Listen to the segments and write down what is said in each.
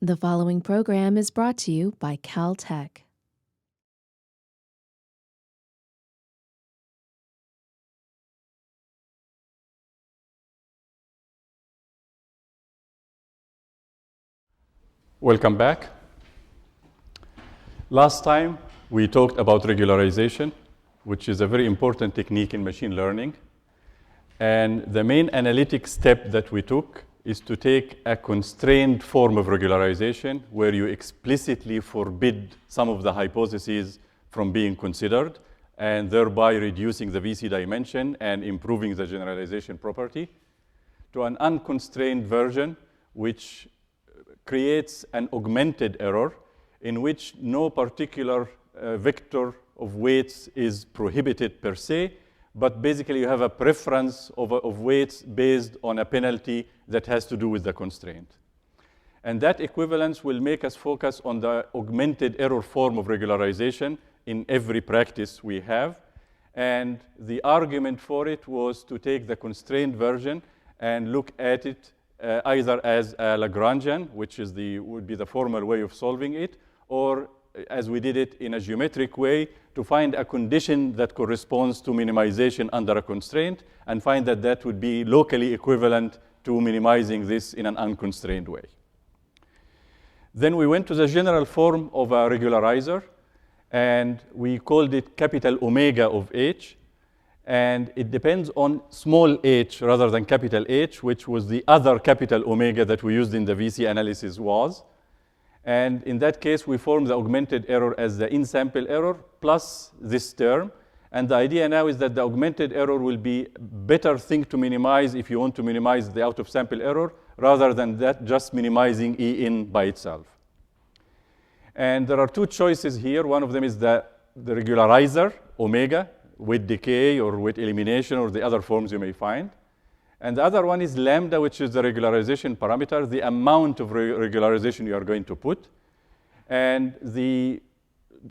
The following program is brought to you by Caltech. Welcome back. Last time we talked about regularization, which is a very important technique in machine learning. And the main analytic step that we took is to take a constrained form of regularization where you explicitly forbid some of the hypotheses from being considered and thereby reducing the VC dimension and improving the generalization property, to an unconstrained version which creates an augmented error in which no particular vector of weights is prohibited per se, but basically you have a preference of weights based on a penalty that has to do with the constraint. And that equivalence will make us focus on the augmented error form of regularization in every practice we have. And the argument for it was to take the constrained version and look at it either as a Lagrangian, which is would be the formal way of solving it, or as we did it in a geometric way, to find a condition that corresponds to minimization under a constraint, and find that that would be locally equivalent to minimizing this in an unconstrained way. Then we went to the general form of a regularizer, and we called it capital omega of h. And it depends on small h rather than capital H, which was the other capital omega that we used in the VC analysis was. And in that case, we formed the augmented error as the in-sample error plus this term. And the idea now is that the augmented error will be a better thing to minimize if you want to minimize the out-of-sample error, rather than that just minimizing E in by itself. And there are two choices here. One of them is the regularizer, omega, with decay or with elimination or the other forms you may find. And the other one is lambda, which is the regularization parameter, the amount of regularization you are going to put. And the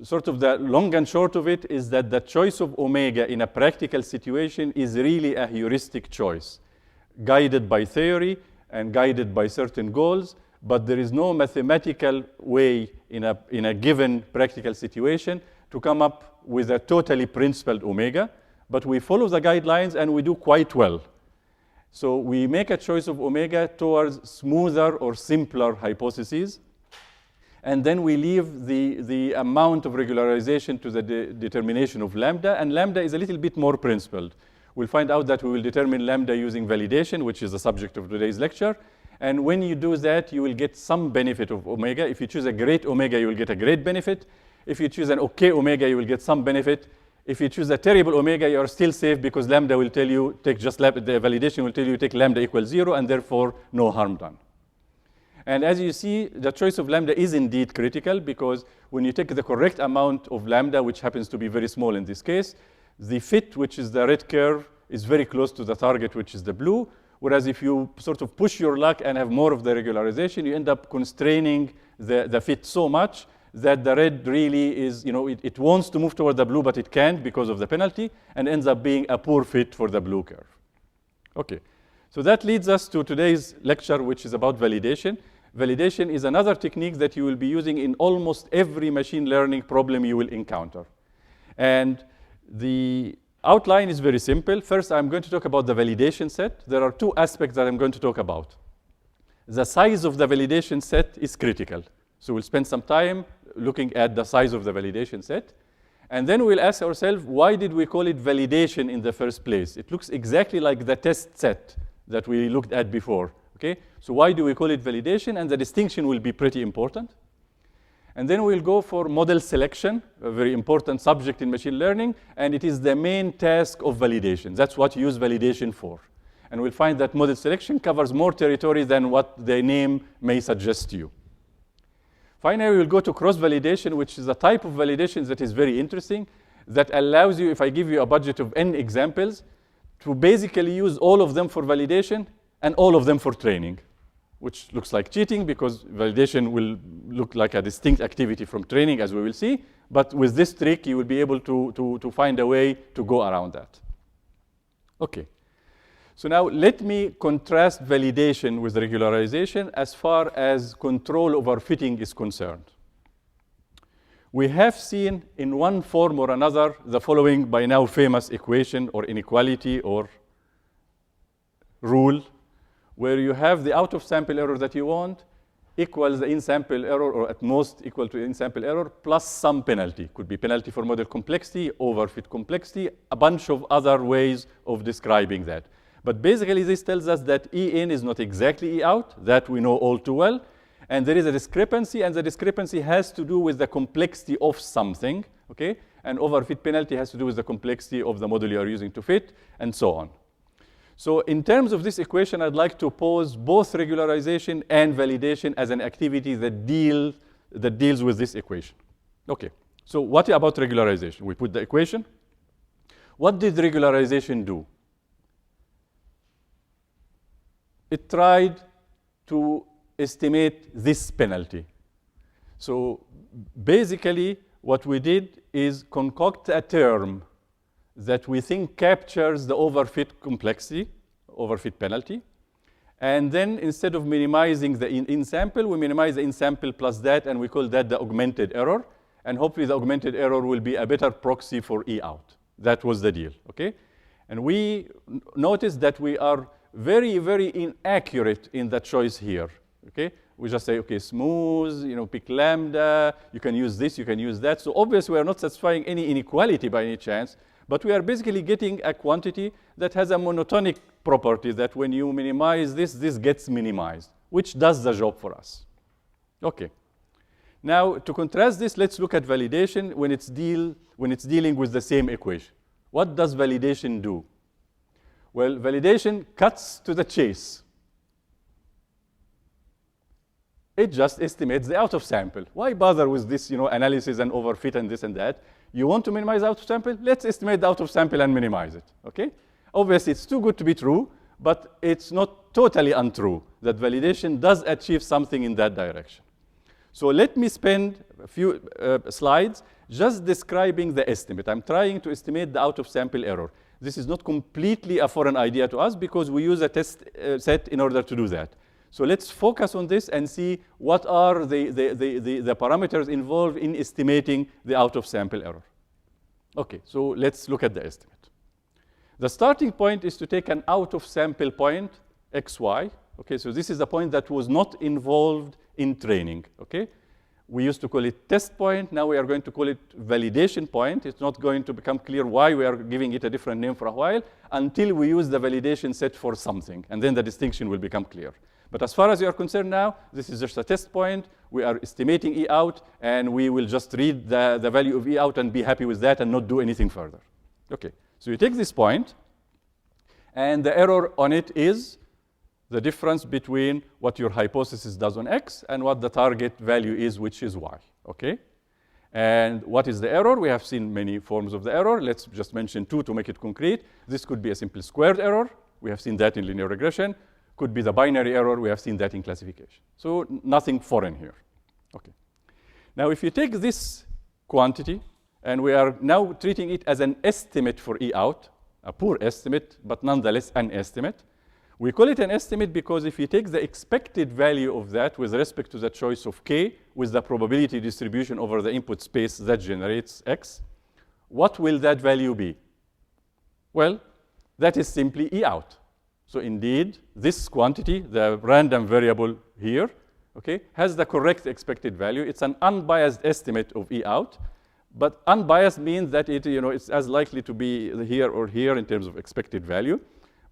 sort of the long and short of it is that the choice of omega in a practical situation is really a heuristic choice, guided by theory and guided by certain goals, but there is no mathematical way in a given practical situation to come up with a totally principled omega, but we follow the guidelines and we do quite well. So we make a choice of omega towards smoother or simpler hypotheses, and then we leave the amount of regularization to the determination of lambda, and lambda is a little bit more principled. We'll find out that we will determine lambda using validation, which is the subject of today's lecture, and when you do that, you will get some benefit of omega. If you choose a great omega, you will get a great benefit. If you choose an okay omega, you will get some benefit. If you choose a terrible omega, you are still safe because lambda will tell you, the validation will tell you take lambda equals 0, and therefore no harm done. And as you see, the choice of lambda is indeed critical, because when you take the correct amount of lambda, which happens to be very small in this case, the fit, which is the red curve, is very close to the target, which is the blue. Whereas if you sort of push your luck and have more of the regularization, you end up constraining the fit so much that the red really is, it wants to move toward the blue, but it can't because of the penalty, and ends up being a poor fit for the blue curve. Okay, so that leads us to today's lecture, which is about validation. Validation is another technique that you will be using in almost every machine learning problem you will encounter. And the outline is very simple. First, I'm going to talk about the validation set. There are two aspects that I'm going to talk about. The size of the validation set is critical. So we'll spend some time looking at the size of the validation set. And then we'll ask ourselves, why did we call it validation in the first place? It looks exactly like the test set that we looked at before. Okay? So why do we call it validation? And the distinction will be pretty important. And then we'll go for model selection, a very important subject in machine learning, and it is the main task of validation. That's what you use validation for. And we'll find that model selection covers more territory than what the name may suggest to you. Finally, we'll go to cross-validation, which is a type of validation that is very interesting, that allows you, if I give you a budget of n examples, to basically use all of them for validation and all of them for training, which looks like cheating because validation will look like a distinct activity from training, as we will see. But with this trick, you will be able to find a way to go around that. Okay. So now let me contrast validation with regularization as far as control over fitting is concerned. We have seen in one form or another the following by now famous equation or inequality or rule, where you have the out-of-sample error that you want equals the in-sample error, or at most equal to in-sample error, plus some penalty. Could be penalty for model complexity, overfit complexity, a bunch of other ways of describing that. But basically, this tells us that E in is not exactly E out. That we know all too well. And there is a discrepancy, and the discrepancy has to do with the complexity of something, okay? And overfit penalty has to do with the complexity of the model you are using to fit, and so on. So in terms of this equation, I'd like to pose both regularization and validation as an activity that deals with this equation. Okay, so what about regularization? We put the equation. What did regularization do? It tried to estimate this penalty. So basically, what we did is concoct a term that we think captures the overfit complexity, overfit penalty. And then instead of minimizing the in-sample, we minimize the in-sample plus that, and we call that the augmented error. And hopefully the augmented error will be a better proxy for E out. That was the deal, okay? And we noticed that we are very, very inaccurate in the choice here, okay? We just say, okay, smooth, pick lambda, you can use this, you can use that. So obviously we are not satisfying any inequality by any chance, but we are basically getting a quantity that has a monotonic property that when you minimize this, this gets minimized, which does the job for us. Okay. Now, to contrast this, let's look at validation when it's dealing with the same equation. What does validation do? Well, validation cuts to the chase. It just estimates the out-of-sample. Why bother with this analysis and overfit and this and that? You want to minimize out-of-sample? Let's estimate the out-of-sample and minimize it, okay? Obviously, it's too good to be true, but it's not totally untrue that validation does achieve something in that direction. So let me spend a few slides just describing the estimate. I'm trying to estimate the out-of-sample error. This is not completely a foreign idea to us because we use a test set in order to do that. So let's focus on this and see what are the parameters involved in estimating the out-of-sample error. Okay, so let's look at the estimate. The starting point is to take an out-of-sample point, xy. Okay, so this is a point that was not involved in training, okay? We used to call it test point. Now we are going to call it validation point. It's not going to become clear why we are giving it a different name for a while until we use the validation set for something, and then the distinction will become clear. But as far as you are concerned now, this is just a test point. We are estimating E out, and we will just read the value of E out and be happy with that and not do anything further. Okay, so you take this point, and the error on it is the difference between what your hypothesis does on X and what the target value is, which is Y, okay? And what is the error? We have seen many forms of the error. Let's just mention two to make it concrete. This could be a simple squared error. We have seen that in linear regression. Could be the binary error. We have seen that in classification. So nothing foreign here, okay? Now, if you take this quantity, and we are now treating it as an estimate for E out, a poor estimate, but nonetheless an estimate. We call it an estimate because if you take the expected value of that with respect to the choice of K with the probability distribution over the input space that generates X, what will that value be? Well, that is simply E out. So indeed, this quantity, the random variable here, okay, has the correct expected value. It's an unbiased estimate of E out, but unbiased means that it's as likely to be here or here in terms of expected value.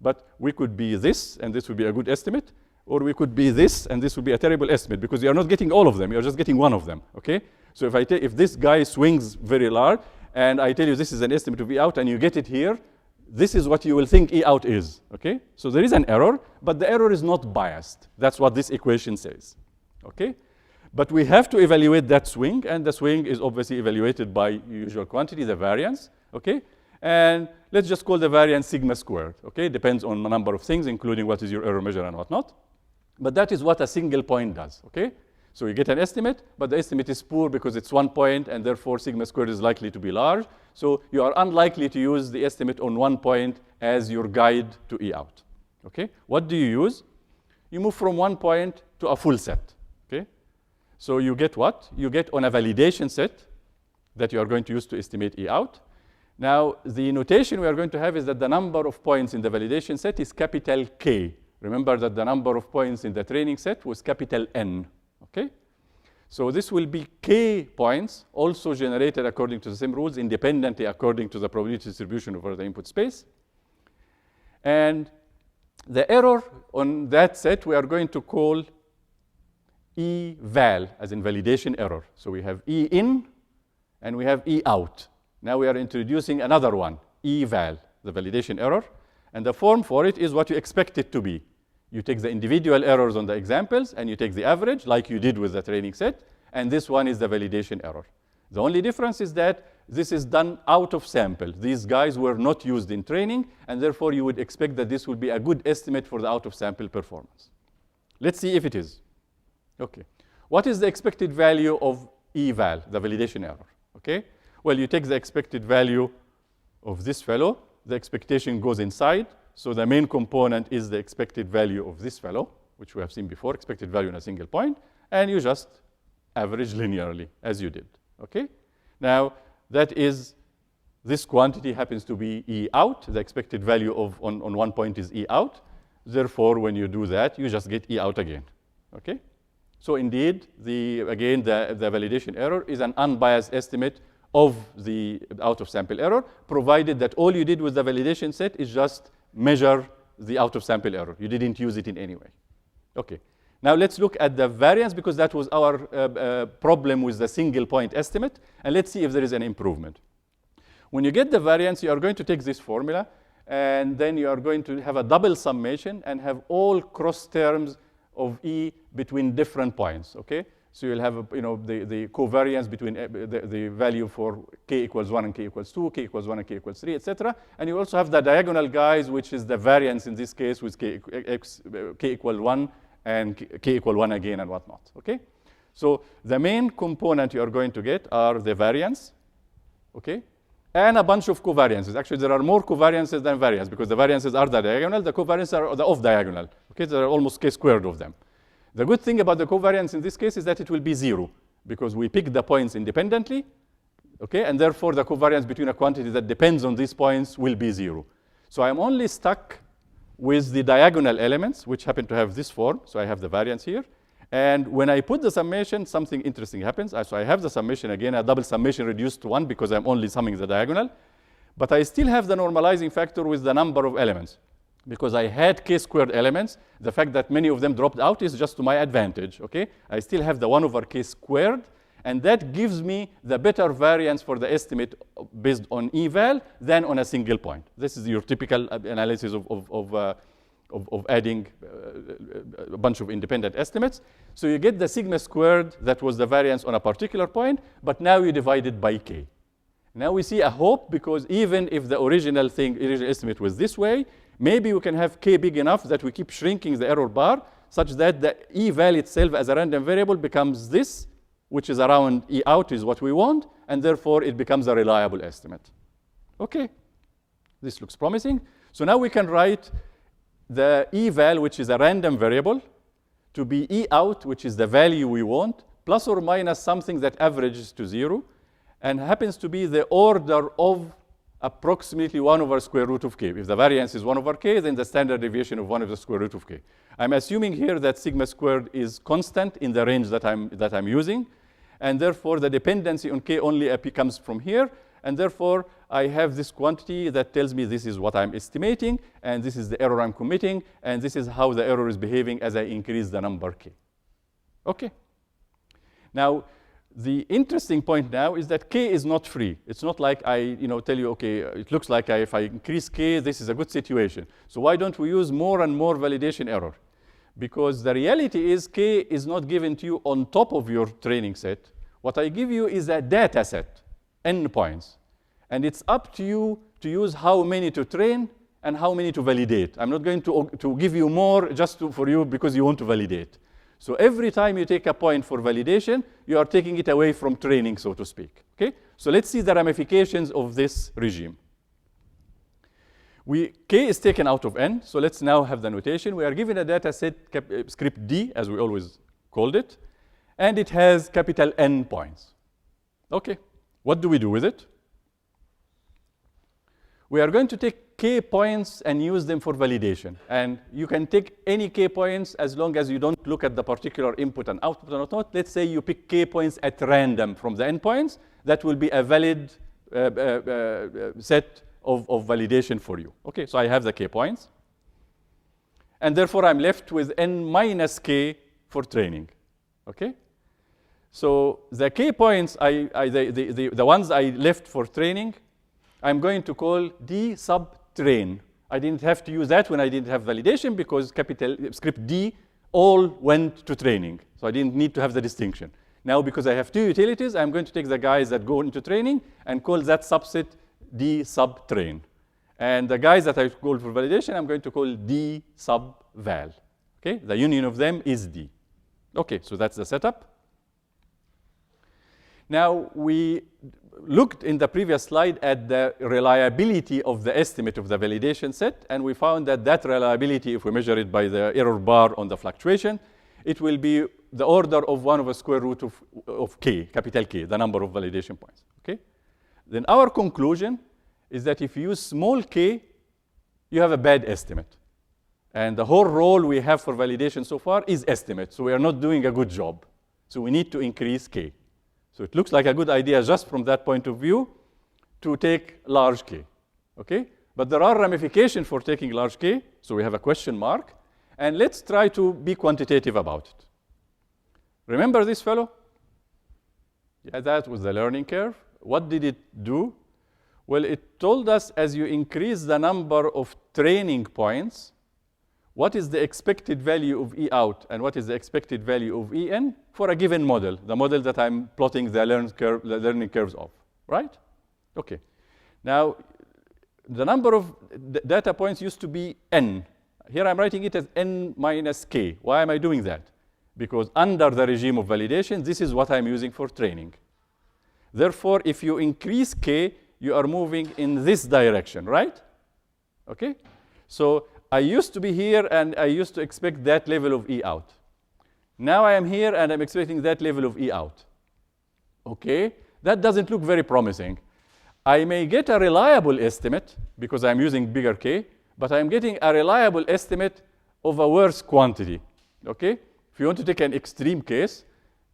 But we could be this, and this would be a good estimate, or we could be this, and this would be a terrible estimate, because you are not getting all of them. You're just getting one of them, okay? So if this guy swings very large, and I tell you this is an estimate of E out, and you get it here, this is what you will think E out is, okay? So there is an error, but the error is not biased. That's what this equation says, okay? But we have to evaluate that swing, and the swing is obviously evaluated by usual quantity, the variance, okay? And let's just call the variance sigma squared, okay? Depends on a number of things, including what is your error measure and whatnot. But that is what a single point does, okay? So you get an estimate, but the estimate is poor because it's 1 point, and therefore sigma squared is likely to be large. So you are unlikely to use the estimate on 1 point as your guide to E out, Okay? What do you use? You move from one point to a full set. Okay? So you get what? You get on a validation set that you are going to use to estimate E out. Now, the notation we are going to have is that the number of points in the validation set is capital K. Remember that the number of points in the training set was capital N. Okay? So this will be K points, also generated according to the same rules, independently according to the probability distribution over the input space. And the error on that set we are going to call E val, as in validation error. So we have E in and we have E out. Now we are introducing another one, E val, the validation error. And the form for it is what you expect it to be. You take the individual errors on the examples and you take the average like you did with the training set. And this one is the validation error. The only difference is that this is done out of sample. These guys were not used in training, and therefore you would expect that this would be a good estimate for the out of sample performance. Let's see if it is. Okay. What is the expected value of E val, the validation error? Okay. Well, you take the expected value of this fellow. The expectation goes inside. So the main component is the expected value of this fellow, which we have seen before, expected value in a single point. And you just average linearly, as you did. Okay? Now, that is, this quantity happens to be E out. The expected value of on one point is E out. Therefore, when you do that, you just get E out again. Okay? So indeed, again, the validation error is an unbiased estimate of the out-of-sample error, provided that all you did with the validation set is just measure the out-of-sample error. You didn't use it in any way. Okay. Now let's look at the variance, because that was our problem with the single point estimate, and let's see if there is an improvement. When you get the variance, you are going to take this formula, and then you are going to have a double summation and have all cross terms of E between different points. Okay? So you'll have the covariance between the value for K equals 1 and K equals 2, K equals 1 and K equals 3, etc. And you also have the diagonal guys, which is the variance in this case with K equal 1 and K equal 1 again and whatnot. Okay? So the main component you are going to get are the variance, okay, and a bunch of covariances. Actually, there are more covariances than variance, because the variances are the diagonal, the covariances are the off-diagonal. Okay? There are almost K squared of them. The good thing about the covariance in this case is that it will be 0, because we pick the points independently, okay, and therefore the covariance between a quantity that depends on these points will be 0. So I'm only stuck with the diagonal elements, which happen to have this form. So I have the variance here. And when I put the summation, something interesting happens. So I have the summation again, a double summation reduced to 1, because I'm only summing the diagonal. But I still have the normalizing factor with the number of elements. Because I had K-squared elements, the fact that many of them dropped out is just to my advantage, okay? I still have the 1 over K squared, and that gives me the better variance for the estimate based on eval than on a single point. This is your typical analysis of adding a bunch of independent estimates. So you get the sigma squared, that was the variance on a particular point, but now you divide it by K. Now we see a hope, because even if the original estimate was this way, maybe we can have K big enough that we keep shrinking the error bar such that the eval itself as a random variable becomes this, which is around E out is what we want, and therefore it becomes a reliable estimate. Okay, this looks promising. So now we can write the eval, which is a random variable, to be E out, which is the value we want, plus or minus something that averages to 0, and happens to be the order of approximately 1 over square root of K. If the variance is 1 over K, then the standard deviation of 1 over the square root of K. I'm assuming here that sigma squared is constant in the range that I'm using, and therefore the dependency on K only comes from here, and therefore I have this quantity that tells me this is what I'm estimating, and this is the error I'm committing, and this is how the error is behaving as I increase the number K. Okay. Now, the interesting point now is that K is not free. It's not like I tell you, okay, it looks like if I increase K, this is a good situation. So why don't we use more and more validation error? Because the reality is K is not given to you on top of your training set. What I give you is a data set, N points. And it's up to you to use how many to train and how many to validate. I'm not going to give you more just for you because you want to validate. So every time you take a point for validation, you are taking it away from training, so to speak. Okay? So let's see the ramifications of this regime. K is taken out of N, so let's now have the notation. We are given a data set script D, as we always called it, and it has capital N points. Okay, what do we do with it? We are going to take K points and use them for validation. And you can take any K points as long as you don't look at the particular input and output or not. Let's say you pick K points at random from the endpoints. That will be a valid set of validation for you. Okay, so I have the K points. And therefore, I'm left with N minus K for training. Okay? So the K points, the ones I left for training, I'm going to call D sub train. I didn't have to use that when I didn't have validation because capital script D all went to training. So I didn't need to have the distinction. Now, because I have two utilities, I'm going to take the guys that go into training and call that subset D sub train. And the guys that I call for validation, I'm going to call D sub val. Okay, the union of them is D. Okay, so that's the setup. Now, we looked in the previous slide at the reliability of the estimate of the validation set, and we found that that reliability, if we measure it by the error bar on the fluctuation, it will be the order of 1 over square root of K, capital K, the number of validation points. Okay? Then our conclusion is that if you use small k, you have a bad estimate. And the whole role we have for validation so far is estimate. So we are not doing a good job. So we need to increase k. So it looks like a good idea just from that point of view to take large k. Okay? But there are ramifications for taking large k. So we have a question mark. And let's try to be quantitative about it. Remember this fellow? Yeah, that was the learning curve. What did it do? Well, it told us as you increase the number of training points, what is the expected value of E out and what is the expected value of E in for a given model, the model that I'm plotting the learning curves of, right? Okay. Now, the number of data points used to be n. Here I'm writing it as n minus k. Why am I doing that? Because under the regime of validation, this is what I'm using for training. Therefore, if you increase k, you are moving in this direction, right? Okay? So I used to be here, and I used to expect that level of E out. Now I am here, and I'm expecting that level of E out. Okay? That doesn't look very promising. I may get a reliable estimate, because I'm using bigger k, but I'm getting a reliable estimate of a worse quantity. Okay? If you want to take an extreme case,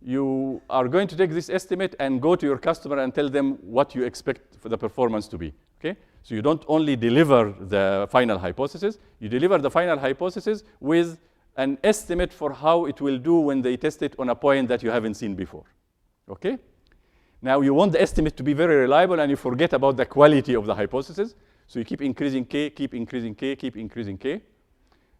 you are going to take this estimate and go to your customer and tell them what you expect for the performance to be. Okay? So you don't only deliver the final hypothesis, you deliver the final hypothesis with an estimate for how it will do when they test it on a point that you haven't seen before. Okay? Now you want the estimate to be very reliable, and you forget about the quality of the hypothesis. So you keep increasing k, keep increasing k, keep increasing k.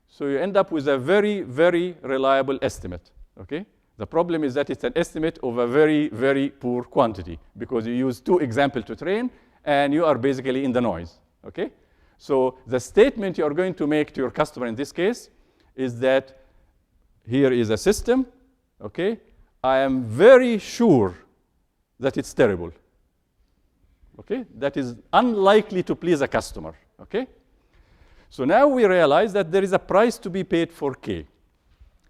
So you end up with a very, very reliable estimate. Okay? The problem is that it's an estimate of a very, very poor quantity because you use 2 examples to train, and you are basically in the noise. Okay? So the statement you are going to make to your customer in this case is that here is a system. Okay? I am very sure that it's terrible. Okay? That is unlikely to please a customer. Okay? So now we realize that there is a price to be paid for k.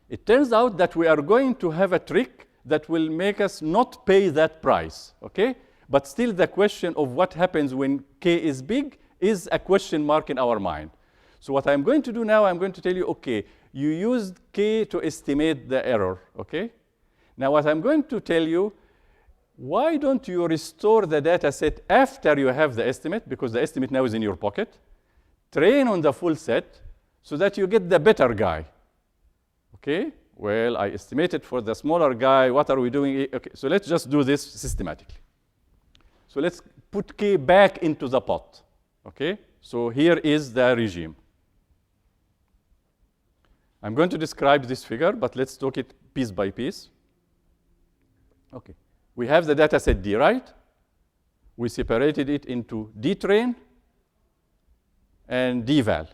It turns out that we are going to have a trick that will make us not pay that price, okay? But still the question of what happens when k is big is a question mark in our mind. So what I'm going to do now, I'm going to tell you, okay, you used k to estimate the error, okay? Now what I'm going to tell you, why don't you restore the data set after you have the estimate, because the estimate now is in your pocket, train on the full set so that you get the better guy. Okay, well, I estimated for the smaller guy. What are we doing? Okay, so let's just do this systematically. So let's put k back into the pot. Okay, so here is the regime. I'm going to describe this figure, but let's talk it piece by piece. Okay, we have the data set D, right? We separated it into D train and D val.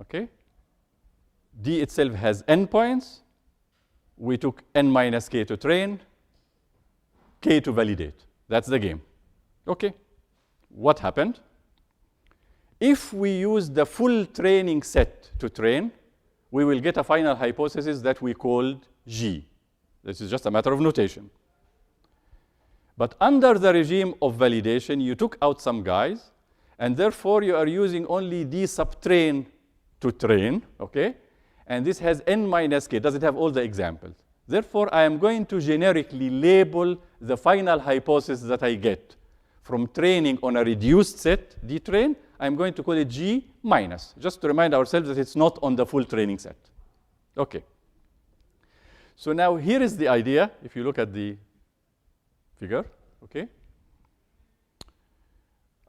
Okay? D itself has n points. We took n minus k to train, k to validate. That's the game. Okay. What happened? If we use the full training set to train, we will get a final hypothesis that we called G. This is just a matter of notation. But under the regime of validation, you took out some guys, and therefore you are using only D subtrain to train, okay? And this has n minus k, doesn't have all the examples. Therefore, I am going to generically label the final hypothesis that I get from training on a reduced set, D train. I'm going to call it G minus, just to remind ourselves that it's not on the full training set. Okay. So now here is the idea, if you look at the figure, okay?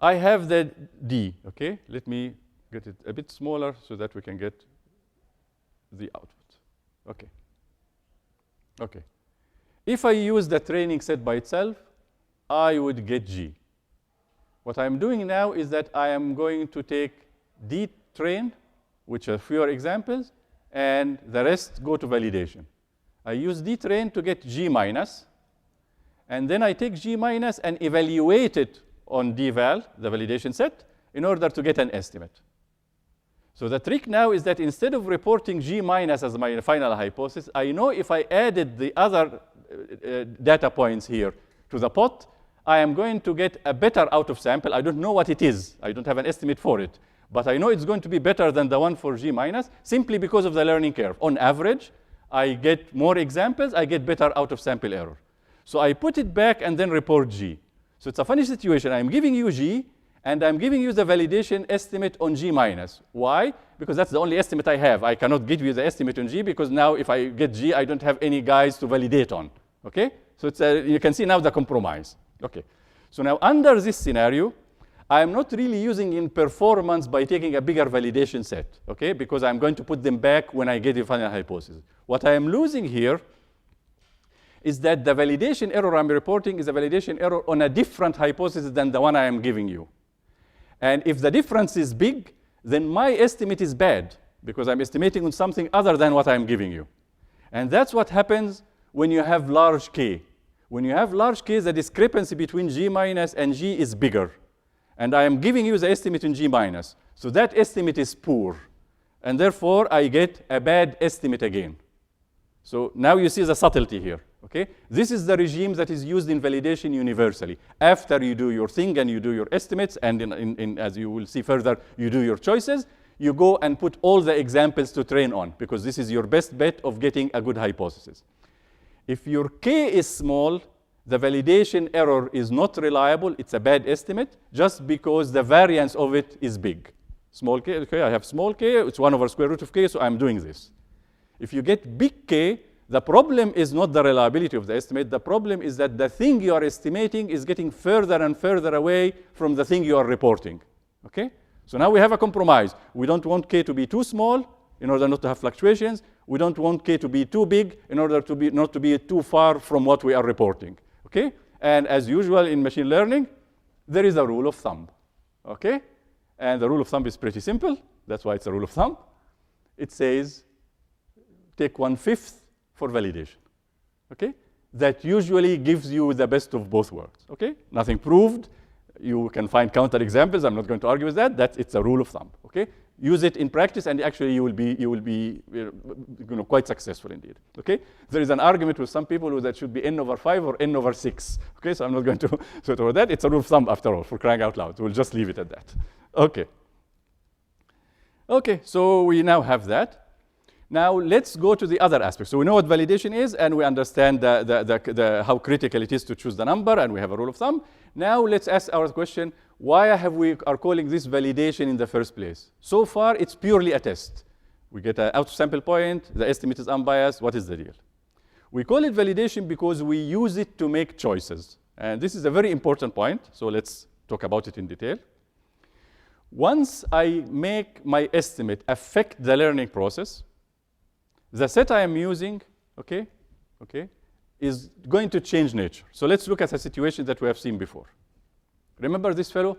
I have the D, okay? Let me get it a bit smaller so that we can get the output. Okay. Okay. If I use the training set by itself, I would get G. What I'm doing now is that I am going to take D train, which are fewer examples, and the rest go to validation. I use D train to get G minus, and then I take G minus and evaluate it on dval, the validation set, in order to get an estimate. So the trick now is that instead of reporting G minus as my final hypothesis, I know if I added the other data points here to the pot, I am going to get a better out of sample. I don't know what it is. I don't have an estimate for it. But I know it's going to be better than the one for G minus simply because of the learning curve. On average, I get more examples. I get better out of sample error. So I put it back and then report G. So it's a funny situation. I'm giving you G, and I'm giving you the validation estimate on G minus. Why? Because that's the only estimate I have. I cannot give you the estimate on G because now if I get G, I don't have any guys to validate on. Okay? So it's you can see now the compromise. Okay. So now under this scenario, I am not really using in performance by taking a bigger validation set, okay? Because I'm going to put them back when I get the final hypothesis. What I am losing here is that the validation error I'm reporting is a validation error on a different hypothesis than the one I am giving you. And if the difference is big, then my estimate is bad because I'm estimating on something other than what I'm giving you. And that's what happens when you have large K. When you have large K, the discrepancy between G minus and G is bigger. And I am giving you the estimate in G minus. So that estimate is poor. And therefore, I get a bad estimate again. So now you see the subtlety here. Okay? This is the regime that is used in validation universally. After you do your thing and you do your estimates, and as you will see further, you do your choices, you go and put all the examples to train on, because this is your best bet of getting a good hypothesis. If your K is small, the validation error is not reliable. It's a bad estimate just because the variance of it is big. Small K, okay, I have small K. It's 1 over square root of K, so I'm doing this. If you get big K, the problem is not the reliability of the estimate. The problem is that the thing you are estimating is getting further and further away from the thing you are reporting. Okay? So now we have a compromise. We don't want K to be too small in order not to have fluctuations. We don't want K to be too big in order to be not to be too far from what we are reporting. Okay? And as usual in machine learning, there is a rule of thumb. Okay? And the rule of thumb is pretty simple. That's why it's a rule of thumb. It says take 1/5 for validation. Okay? That usually gives you the best of both worlds. Okay? Nothing proved. You can find counter examples. I'm not going to argue with that. It's a rule of thumb. Okay? Use it in practice, and actually you will be quite successful indeed. Okay? There is an argument with some people that should be n over 5 or n over 6. Okay? So I'm not going to sort of that. It's a rule of thumb after all, for crying out loud. We'll just leave it at that. Okay. Okay, so we now have that. Now let's go to the other aspects. So we know what validation is, and we understand how critical it is to choose the number, and we have a rule of thumb. Now let's ask our question, why are we calling this validation in the first place? So far, it's purely a test. We get an out sample point, the estimate is unbiased, what is the deal? We call it validation because we use it to make choices. And this is a very important point, so let's talk about it in detail. Once I make my estimate affect the learning process, the set I am using, okay, is going to change nature. So let's look at a situation that we have seen before. Remember this fellow?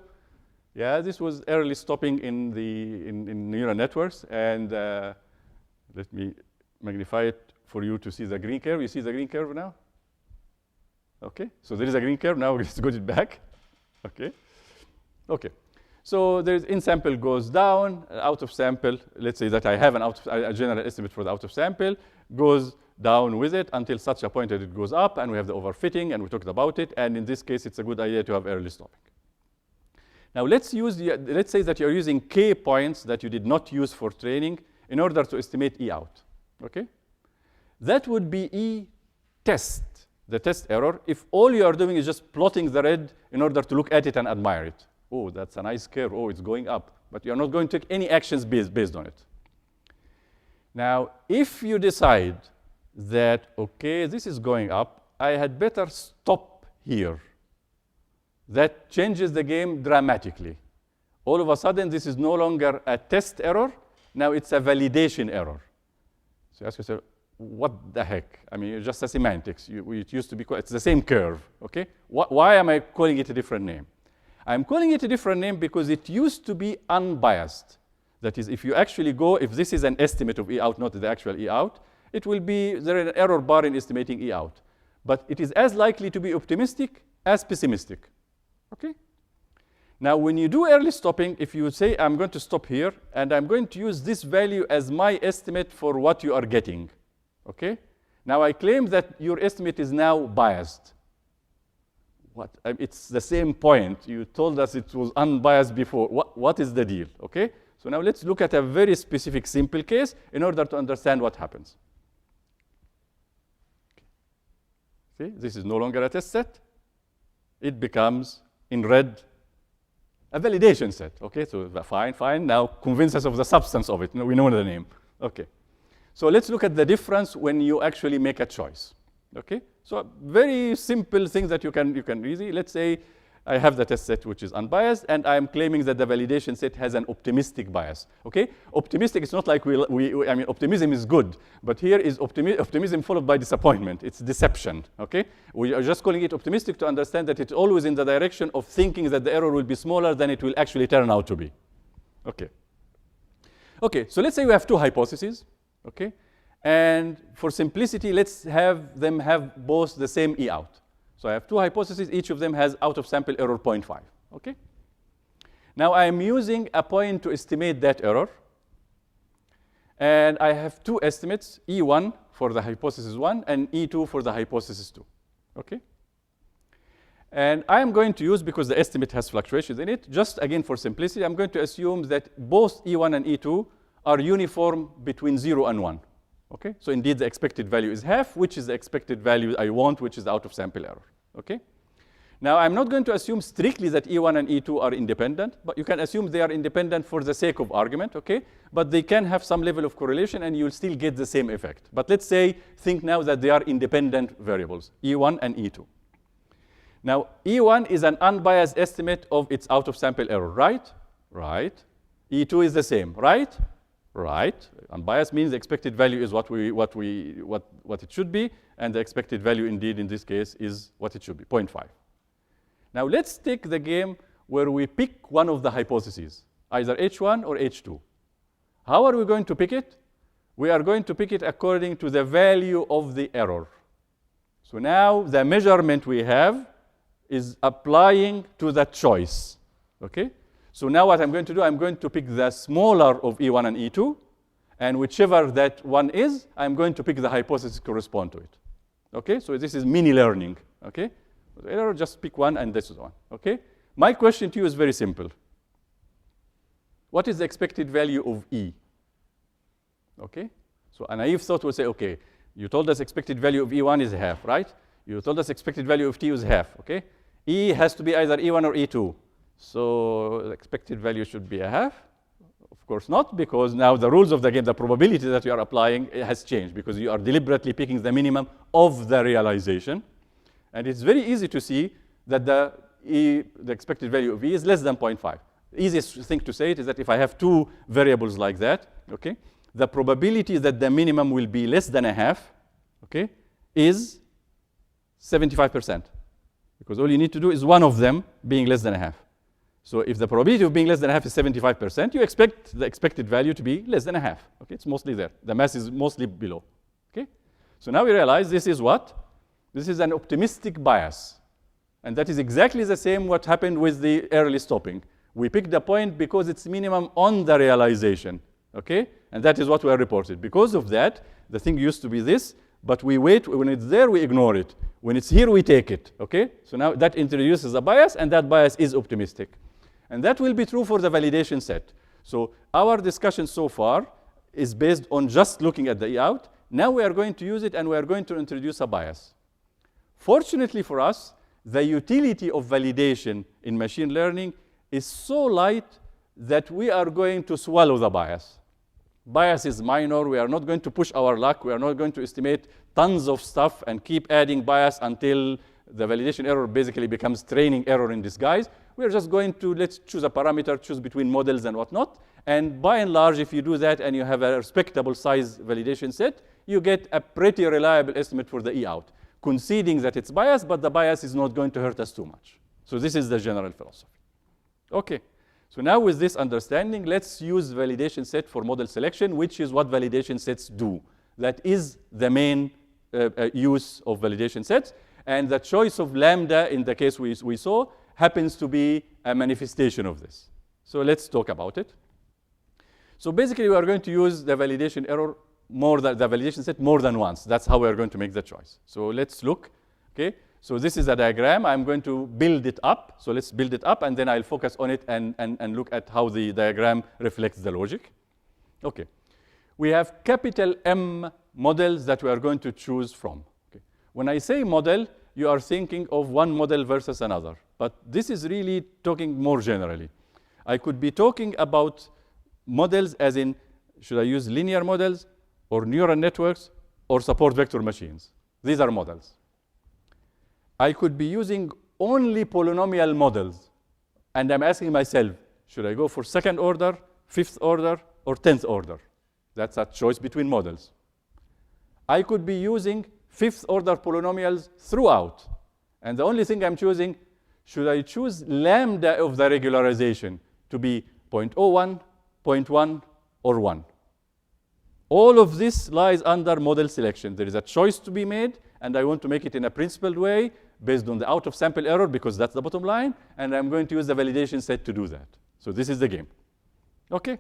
Yeah, this was early stopping in neural networks. And let me magnify it for you to see the green curve. You see the green curve now? Okay, so there is a green curve. Now let's go it back. Okay. So there's in sample goes down, out of sample, let's say that I have a general estimate for the out of sample, goes down with it until such a point that it goes up, and we have the overfitting, and we talked about it, and in this case, it's a good idea to have early stopping. Now let's say that you're using K points that you did not use for training in order to estimate E out, okay? That would be E test, the test error, if all you are doing is just plotting the red in order to look at it and admire it. Oh, that's a nice curve. Oh, it's going up. But you're not going to take any actions based on it. Now, if you decide that, okay, this is going up, I had better stop here. That changes the game dramatically. All of a sudden, this is no longer a test error. Now it's a validation error. So you ask yourself, what the heck? I mean, it's just a semantics. It used to be, it's the same curve, okay? Why am I calling it a different name? I'm calling it a different name because it used to be unbiased. That is, if you actually go, if this is an estimate of E out, not the actual E out, it will be, there is an error bar in estimating E out. But it is as likely to be optimistic as pessimistic, okay? Now, when you do early stopping, if you say, I'm going to stop here, and I'm going to use this value as my estimate for what you are getting, okay? Now, I claim that your estimate is now biased. What? It's the same point. You told us it was unbiased before. What is the deal, okay? So now let's look at a very specific simple case in order to understand what happens. See, this is no longer a test set. It becomes, in red, a validation set, okay? So fine. Now convince us of the substance of it. We know the name, okay. So let's look at the difference when you actually make a choice, okay? So very simple things that you can easily, let's say I have the test set which is unbiased, and I'm claiming that the validation set has an optimistic bias, okay? Optimistic is not like I mean, optimism is good, but here is optimism followed by disappointment. It's deception, okay? We are just calling it optimistic to understand that it's always in the direction of thinking that the error will be smaller than it will actually turn out to be, okay? Okay, so let's say we have two hypotheses, okay? And for simplicity, let's have them have both the same E out. So I have two hypotheses. Each of them has out of sample error 0.5, okay? Now I'm using a point to estimate that error. And I have two estimates, E1 for the hypothesis 1 and E2 for the hypothesis 2, okay? And I'm going to use, because the estimate has fluctuations in it, just again for simplicity, I'm going to assume that both E1 and E2 are uniform between 0 and 1. Okay, so indeed the expected value is half, which is the expected value I want, which is the out of sample error. Okay, now I'm not going to assume strictly that E1 and E2 are independent, but you can assume they are independent for the sake of argument. Okay, but they can have some level of correlation, and you'll still get the same effect. But let's say, think now that they are independent variables, E1 and E2. Now E1 is an unbiased estimate of its out of sample error, right? Right. E2 is the same, right? Right. Unbiased means the expected value is what it should be, and the expected value indeed in this case is what it should be, 0.5. Now let's take the game where we pick one of the hypotheses, either H1 or H2. How are we going to pick it? We are going to pick it according to the value of the error. So now the measurement we have is applying to that choice, okay? So now what I'm going to do, I'm going to pick the smaller of E1 and E2, and whichever that one is, I'm going to pick the hypothesis correspond to it. Okay, so this is mini learning, okay? Error, just pick one, and this is one, okay? My question to you is very simple. What is the expected value of E? Okay, so a naive thought will say, okay, you told us expected value of E1 is half, right? You told us expected value of T is half, okay? E has to be either E1 or E2. So the expected value should be a half. Of course not, because now the rules of the game, the probability that you are applying has changed, because you are deliberately picking the minimum of the realization. And it's very easy to see that the expected value of E is less than 0.5. The easiest thing to say it is that if I have two variables like that, okay, the probability that the minimum will be less than a half, okay, is 75%. Because all you need to do is one of them being less than a half. So if the probability of being less than a half is 75%, you expect the expected value to be less than a half. Okay, it's mostly there. The mass is mostly below. Okay, so now we realize this is what? This is an optimistic bias. And that is exactly the same what happened with the early stopping. We pick the point because it's minimum on the realization, okay? And that is what we are reported. Because of that, the thing used to be this, but we wait. When it's there, we ignore it. When it's here, we take it, okay? So now that introduces a bias, and that bias is optimistic. And that will be true for the validation set. So our discussion so far is based on just looking at the E out. Now we are going to use it, and we are going to introduce a bias. Fortunately for us, the utility of validation in machine learning is so light that we are going to swallow the bias. Bias is minor. We are not going to push our luck. We are not going to estimate tons of stuff and keep adding bias until the validation error basically becomes training error in disguise. We are just going to, let's choose a parameter, choose between models and whatnot. And by and large, if you do that and you have a respectable size validation set, you get a pretty reliable estimate for the E out, conceding that it's biased, but the bias is not going to hurt us too much. So this is the general philosophy. Okay. So now with this understanding, let's use validation set for model selection, which is what validation sets do. That is the main use of validation sets. And the choice of lambda in the case we saw happens to be a manifestation of this. So let's talk about it. So basically, we are going to use the validation error the validation set more than once. That's how we are going to make the choice. So let's look. Okay. So this is a diagram. I'm going to build it up. So let's build it up, and then I'll focus on it and look at how the diagram reflects the logic. Okay. We have capital M models that we are going to choose from. Okay. When I say model, you are thinking of one model versus another. But this is really talking more generally. I could be talking about models as in, should I use linear models or neural networks or support vector machines? These are models. I could be using only polynomial models. And I'm asking myself, should I go for second order, fifth order, or 10th order? That's a choice between models. I could be using fifth order polynomials throughout. And the only thing I'm choosing, should I choose lambda of the regularization to be 0.01, 0.1, or 1? All of this lies under model selection. There is a choice to be made, and I want to make it in a principled way based on the out-of-sample error, because that's the bottom line, and I'm going to use the validation set to do that. So this is the game. Okay?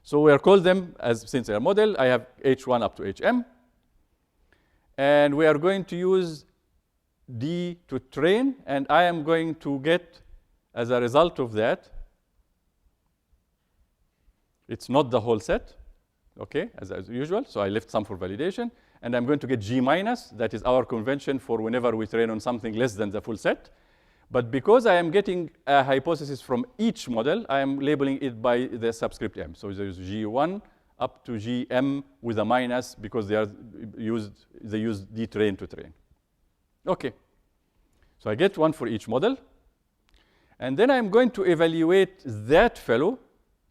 So we are called them, since they are model, I have H1 up to HM. And we are going to use D to train, and I am going to get, as a result of that, it's not the whole set, okay, as usual. So I left some for validation. And I'm going to get G minus. That is our convention for whenever we train on something less than the full set. But because I am getting a hypothesis from each model, I am labeling it by the subscript M. So there's G1 up to Gm with a minus because they use D train to train. Okay. So I get one for each model. And then I'm going to evaluate that fellow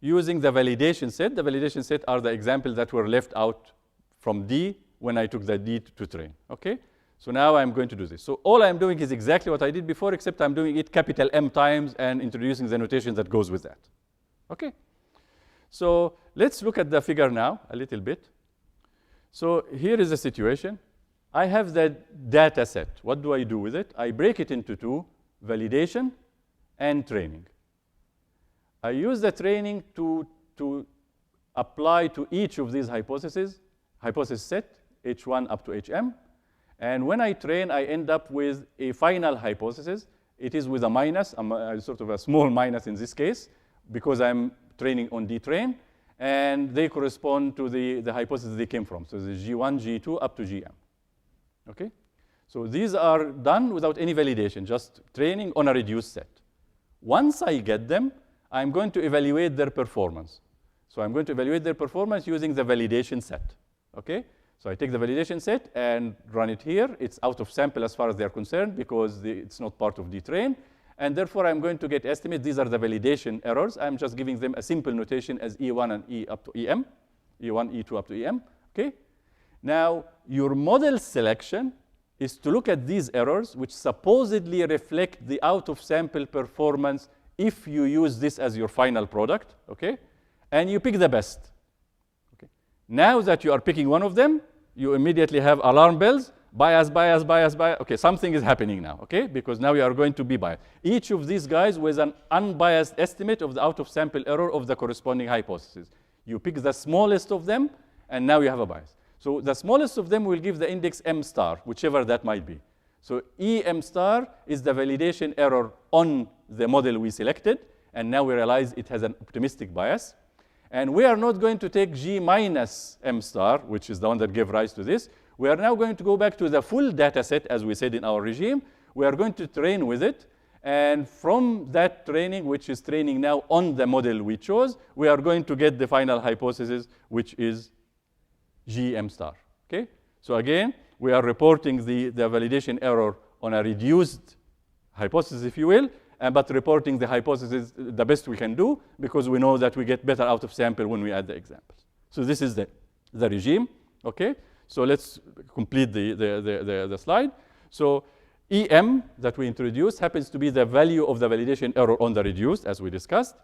using the validation set. The validation set are the examples that were left out from D when I took the D to train, okay? So now I'm going to do this. So all I'm doing is exactly what I did before, except I'm doing it capital M times and introducing the notation that goes with that, okay? So let's look at the figure now a little bit. So here is the situation. I have the data set. What do I do with it? I break it into two, validation and training. I use the training to apply to each of these hypothesis set, H1 up to HM. And when I train, I end up with a final hypothesis. It is with a minus, sort of a small minus in this case, because I'm training on D train. And they correspond to the hypothesis they came from. So the G1, G2 up to GM. Okay? So these are done without any validation, just training on a reduced set. Once I get them, I'm going to evaluate their performance. So I'm going to evaluate their performance using the validation set. Okay? So I take the validation set and run it here. It's out of sample as far as they're concerned because it's not part of D-train. And therefore, I'm going to get estimates. These are the validation errors. I'm just giving them a simple notation as E1 and E up to EM, E1, E2 up to EM. Okay? Now, your model selection is to look at these errors, which supposedly reflect the out-of-sample performance if you use this as your final product. Okay? And you pick the best. Okay? Now that you are picking one of them, you immediately have alarm bells bias, bias, bias, bias. Okay, something is happening now, okay? Because now we are going to be biased. Each of these guys with an unbiased estimate of the out-of-sample error of the corresponding hypothesis. You pick the smallest of them, and now you have a bias. So the smallest of them will give the index m star, whichever that might be. So em star is the validation error on the model we selected, and now we realize it has an optimistic bias. And we are not going to take g minus m star, which is the one that gave rise to this. We are now going to go back to the full data set, as we said in our regime. We are going to train with it. And from that training, which is training now on the model we chose, we are going to get the final hypothesis, which is gm star. Okay? So again, we are reporting the validation error on a reduced hypothesis, if you will, but reporting the hypothesis the best we can do, because we know that we get better out of sample when we add the examples. So this is the regime. Okay? So let's complete the slide. So em that we introduced happens to be the value of the validation error on the reduced, as we discussed.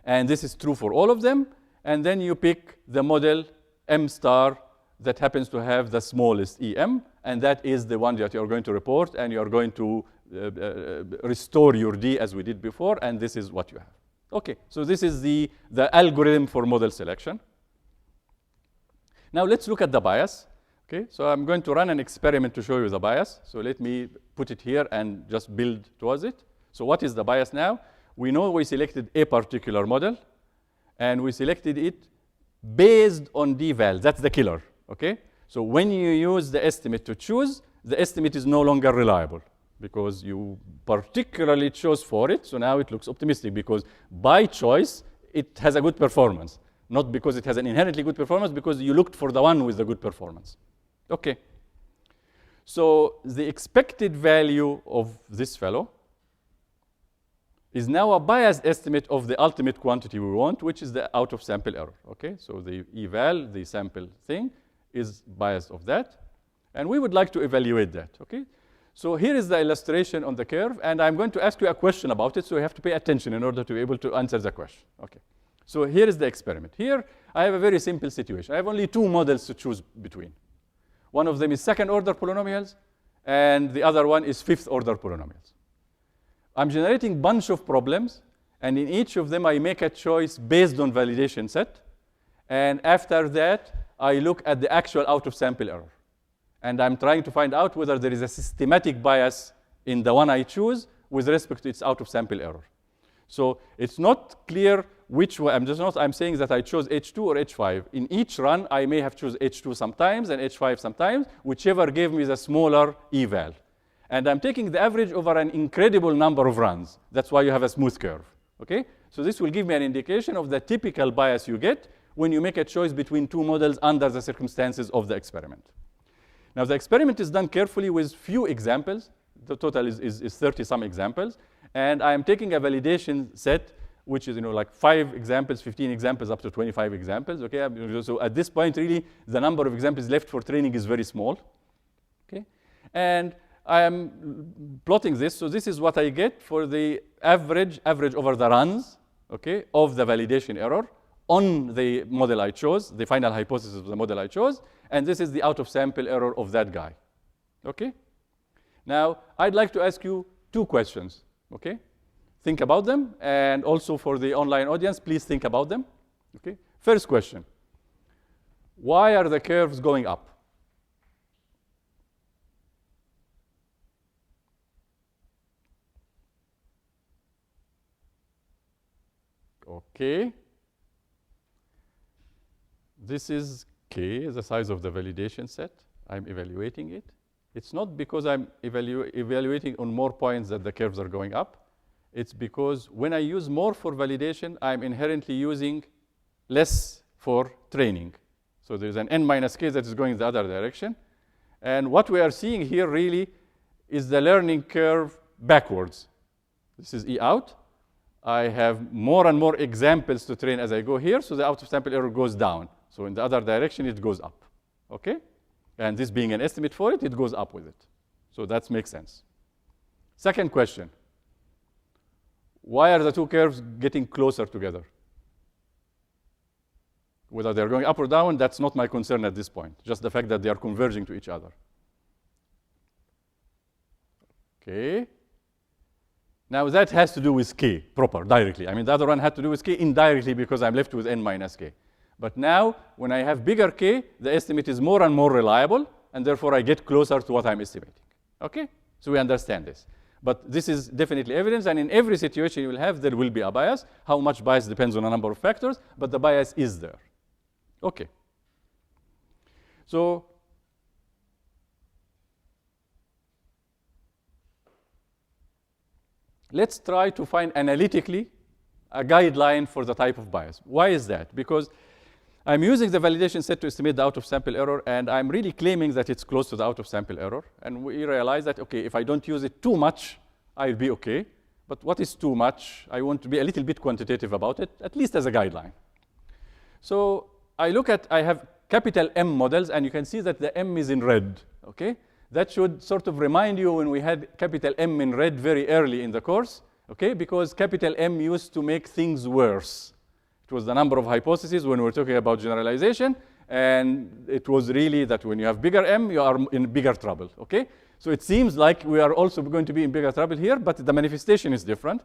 And this is true for all of them. And then you pick the model m star that happens to have the smallest em, and that is the one that you're going to report, and you're going to restore your D as we did before, and this is what you have. Okay, so this is the algorithm for model selection. Now let's look at the bias. Okay, so I'm going to run an experiment to show you the bias. So let me put it here and just build towards it. So what is the bias now? We know we selected a particular model, and we selected it based on d-val. That's the killer. Okay, so when you use the estimate to choose, the estimate is no longer reliable because you particularly chose for it. So now it looks optimistic because by choice, it has a good performance. Not because it has an inherently good performance, because you looked for the one with the good performance. Okay. So the expected value of this fellow is now a biased estimate of the ultimate quantity we want, which is the out-of-sample error. Okay. So the eval, the sample thing, is biased of that. And we would like to evaluate that. Okay. So here is the illustration on the curve, and I'm going to ask you a question about it, so you have to pay attention in order to be able to answer the question. Okay. So here is the experiment. Here, I have a very simple situation. I have only two models to choose between. One of them is second-order polynomials, and the other one is fifth-order polynomials. I'm generating a bunch of problems, and in each of them, I make a choice based on validation set. And after that, I look at the actual out-of-sample error. And I'm trying to find out whether there is a systematic bias in the one I choose with respect to its out-of-sample error. So it's not clear which one. I'm saying that I chose H2 or H5. In each run, I may have chosen H2 sometimes and H5 sometimes, whichever gave me the smaller eval. And I'm taking the average over an incredible number of runs. That's why you have a smooth curve. Okay? So this will give me an indication of the typical bias you get when you make a choice between two models under the circumstances of the experiment. Now, the experiment is done carefully with few examples. The total is 30-some examples. And I'm taking a validation set, which is like 5 examples, 15 examples, up to 25 examples. Okay? So at this point, really, the number of examples left for training is very small. Okay? And I am plotting this. So this is what I get for the average over the runs, okay, of the validation error on the model I chose, the final hypothesis of the model I chose. And this is the out-of-sample error of that guy. Okay? Now, I'd like to ask you 2 questions. Okay? Think about them. And also for the online audience, please think about them. Okay? First question. Why are the curves going up? Okay. This is K, the size of the validation set. I'm evaluating it. It's not because I'm evaluating on more points that the curves are going up. It's because when I use more for validation, I'm inherently using less for training. So there's an n minus k that is going the other direction. And what we are seeing here really is the learning curve backwards. This is E out. I have more and more examples to train as I go here, so the out-of-sample error goes down. So in the other direction, it goes up. Okay? And this being an estimate for it, it goes up with it. So that makes sense. Second question. Why are the 2 curves getting closer together? Whether they're going up or down, that's not my concern at this point. Just the fact that they are converging to each other. Okay. Now that has to do with k, proper, directly. I mean, the other one had to do with k indirectly because I'm left with n minus k. But now, when I have bigger k, the estimate is more and more reliable, and therefore I get closer to what I'm estimating. Okay? So we understand this. But this is definitely evidence, and in every situation you will have, there will be a bias. How much bias depends on a number of factors, but the bias is there. Okay. So let's try to find analytically a guideline for the type of bias. Why is that? Because I'm using the validation set to estimate the out-of-sample error, and I'm really claiming that it's close to the out-of-sample error. And we realize that, okay, if I don't use it too much, I'll be okay. But what is too much? I want to be a little bit quantitative about it, at least as a guideline. So I have capital M models, and you can see that the M is in red, okay? That should sort of remind you when we had capital M in red very early in the course, okay? Because capital M used to make things worse. It was the number of hypotheses when we were talking about generalization, and it was really that when you have bigger M, you are in bigger trouble, okay? So it seems like we are also going to be in bigger trouble here, but the manifestation is different.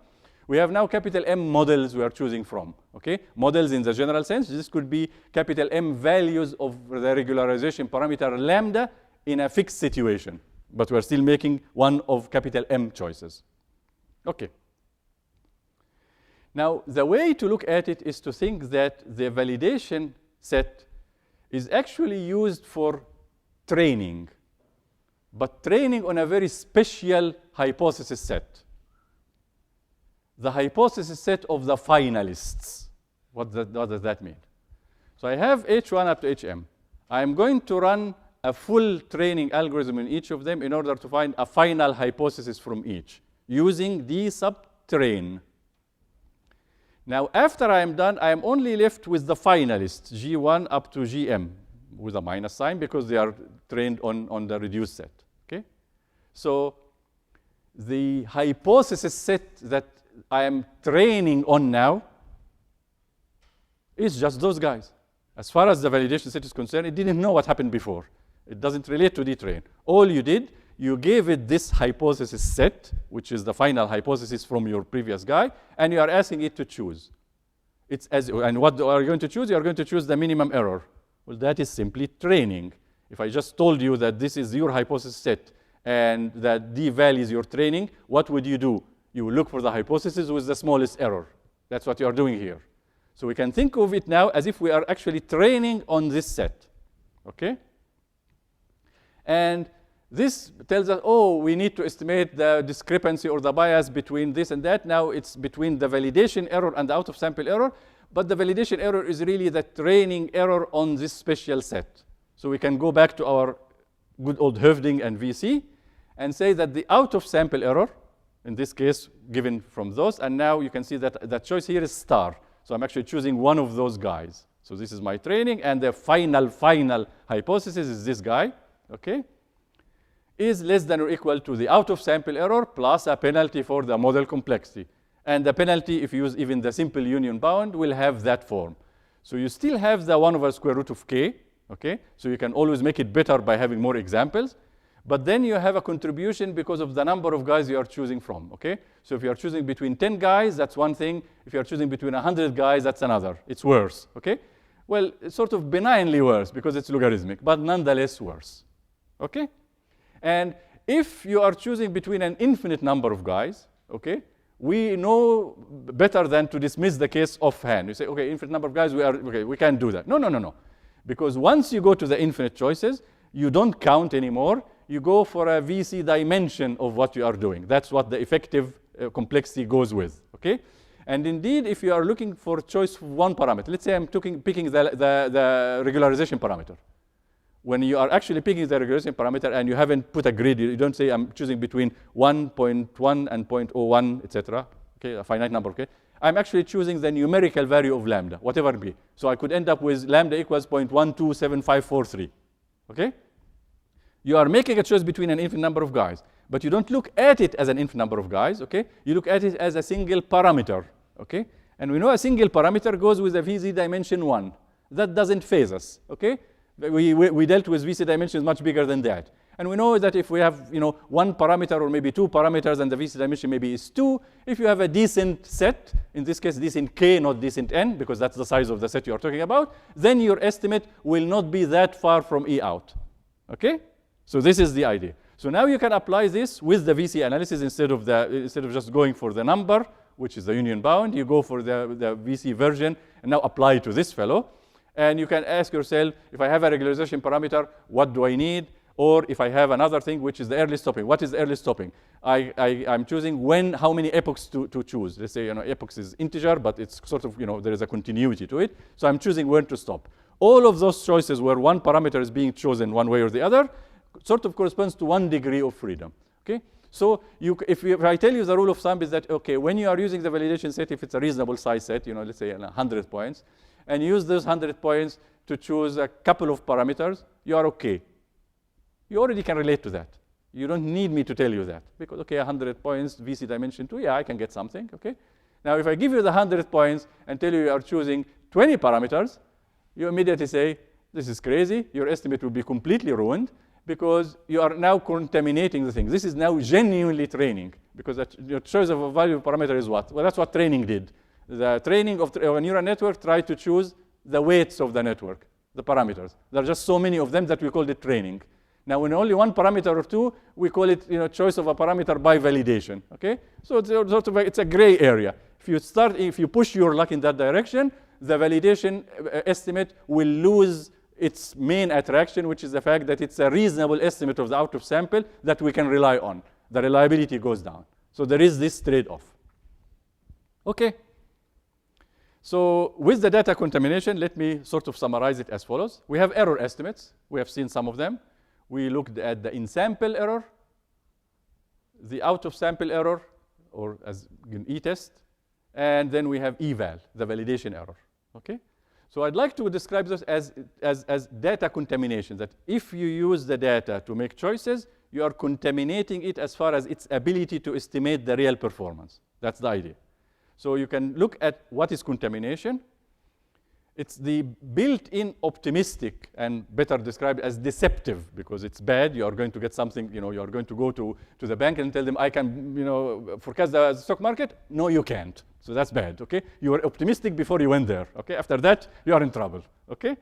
We have now capital M models we are choosing from, okay? Models in the general sense. This could be capital M values of the regularization parameter lambda in a fixed situation, but we're still making one of capital M choices. Okay. Now, the way to look at it is to think that the validation set is actually used for training, but training on a very special hypothesis set. The hypothesis set of the finalists. What does that mean? So I have H1 up to HM. I'm going to run a full training algorithm in each of them in order to find a final hypothesis from each, using D sub train. Now, after I'm done, I'm only left with the finalists, G1 up to GM, with a minus sign because they are trained on the reduced set, okay? So the hypothesis set that I am training on now is just those guys. As far as the validation set is concerned, it didn't know what happened before. It doesn't relate to D-train. All you did, you gave it this hypothesis set, which is the final hypothesis from your previous guy, and you are asking it to choose. And what are you going to choose? You are going to choose the minimum error. Well, that is simply training. If I just told you that this is your hypothesis set and that D value is your training, what would you do? You will look for the hypothesis with the smallest error. That's what you are doing here. So we can think of it now as if we are actually training on this set, okay? And this tells us, oh, we need to estimate the discrepancy or the bias between this and that. Now it's between the validation error and the out-of-sample error, but the validation error is really the training error on this special set. So we can go back to our good old Hoeffding and VC and say that the out-of-sample error, in this case, given from those, and now you can see that the choice here is star. So I'm actually choosing one of those guys. So this is my training, and the final hypothesis is this guy, okay? Is less than or equal to the out-of-sample error plus a penalty for the model complexity. And the penalty, if you use even the simple union bound, will have that form. So you still have the 1 over square root of k, okay? So you can always make it better by having more examples. But then you have a contribution because of the number of guys you are choosing from, okay? So if you are choosing between 10 guys, that's one thing. If you are choosing between 100 guys, that's another. It's worse, okay? Well, it's sort of benignly worse because it's logarithmic, but nonetheless worse, okay? And if you are choosing between an infinite number of guys, okay, we know better than to dismiss the case offhand. You say, okay, infinite number of guys, we can't do that. No. Because once you go to the infinite choices, you don't count anymore. You go for a VC dimension of what you are doing. That's what the effective complexity goes with, okay? And indeed, if you are looking for choice of one parameter, let's say I'm picking the regularization parameter. When you are actually picking the regularization parameter and you haven't put a grid, you don't say I'm choosing between 1.1 and 0.01, etc., okay, a finite number, okay? I'm actually choosing the numerical value of lambda, whatever it be. So I could end up with lambda equals 0.127543, okay? You are making a choice between an infinite number of guys, but you don't look at it as an infinite number of guys, okay? You look at it as a single parameter, okay? And we know a single parameter goes with a VC dimension 1. That doesn't phase us, okay? We dealt with VC dimensions much bigger than that. And we know that if we have one parameter or maybe two parameters and the VC dimension maybe is 2, if you have a decent set, in this case decent K, not decent N, because that's the size of the set you're talking about, then your estimate will not be that far from E out. Okay? So this is the idea. So now you can apply this with the VC analysis instead of just going for the number, which is the union bound. You go for the VC version and now apply to this fellow. And you can ask yourself, if I have a regularization parameter, what do I need? Or if I have another thing, which is the early stopping. What is the early stopping? I'm choosing how many epochs to choose. Let's say epochs is integer, but it's sort of, there is a continuity to it. So I'm choosing when to stop. All of those choices where one parameter is being chosen one way or the other sort of corresponds to 1 degree of freedom. Okay? So if I tell you the rule of thumb is that, okay, when you are using the validation set, if it's a reasonable size set, let's say 100 points, and you use those 100 points to choose a couple of parameters, you are okay. You already can relate to that. You don't need me to tell you that. Because, okay, 100 points, VC dimension 2, yeah, I can get something, okay? Now, if I give you the 100 points and tell you are choosing 20 parameters, you immediately say, this is crazy. Your estimate will be completely ruined because you are now contaminating the thing. This is now genuinely training because your choice of a value parameter is what? Well, that's what training did. The training of a neural network tried to choose the weights of the network, the parameters. There are just so many of them that we called it training. Now, when only one parameter or two, we call it choice of a parameter by validation. Okay? So it's sort of it's a gray area. If you push your luck in that direction, the validation estimate will lose its main attraction, which is the fact that it's a reasonable estimate of the out of sample that we can rely on. The reliability goes down. So there is this trade-off. Okay. So with the data contamination, let me sort of summarize it as follows. We have error estimates. We have seen some of them. We looked at the in-sample error, the out-of-sample error, or as an e-test, and then we have eval, the validation error. Okay? So I'd like to describe this as data contamination, that if you use the data to make choices, you are contaminating it as far as its ability to estimate the real performance. That's the idea. So you can look at what is contamination. It's the built-in optimistic and better described as deceptive because it's bad. You are going to get something, you are going to go to the bank and tell them, I can, forecast the stock market. No, you can't. So that's bad, okay? You were optimistic before you went there, okay? After that, you are in trouble, okay?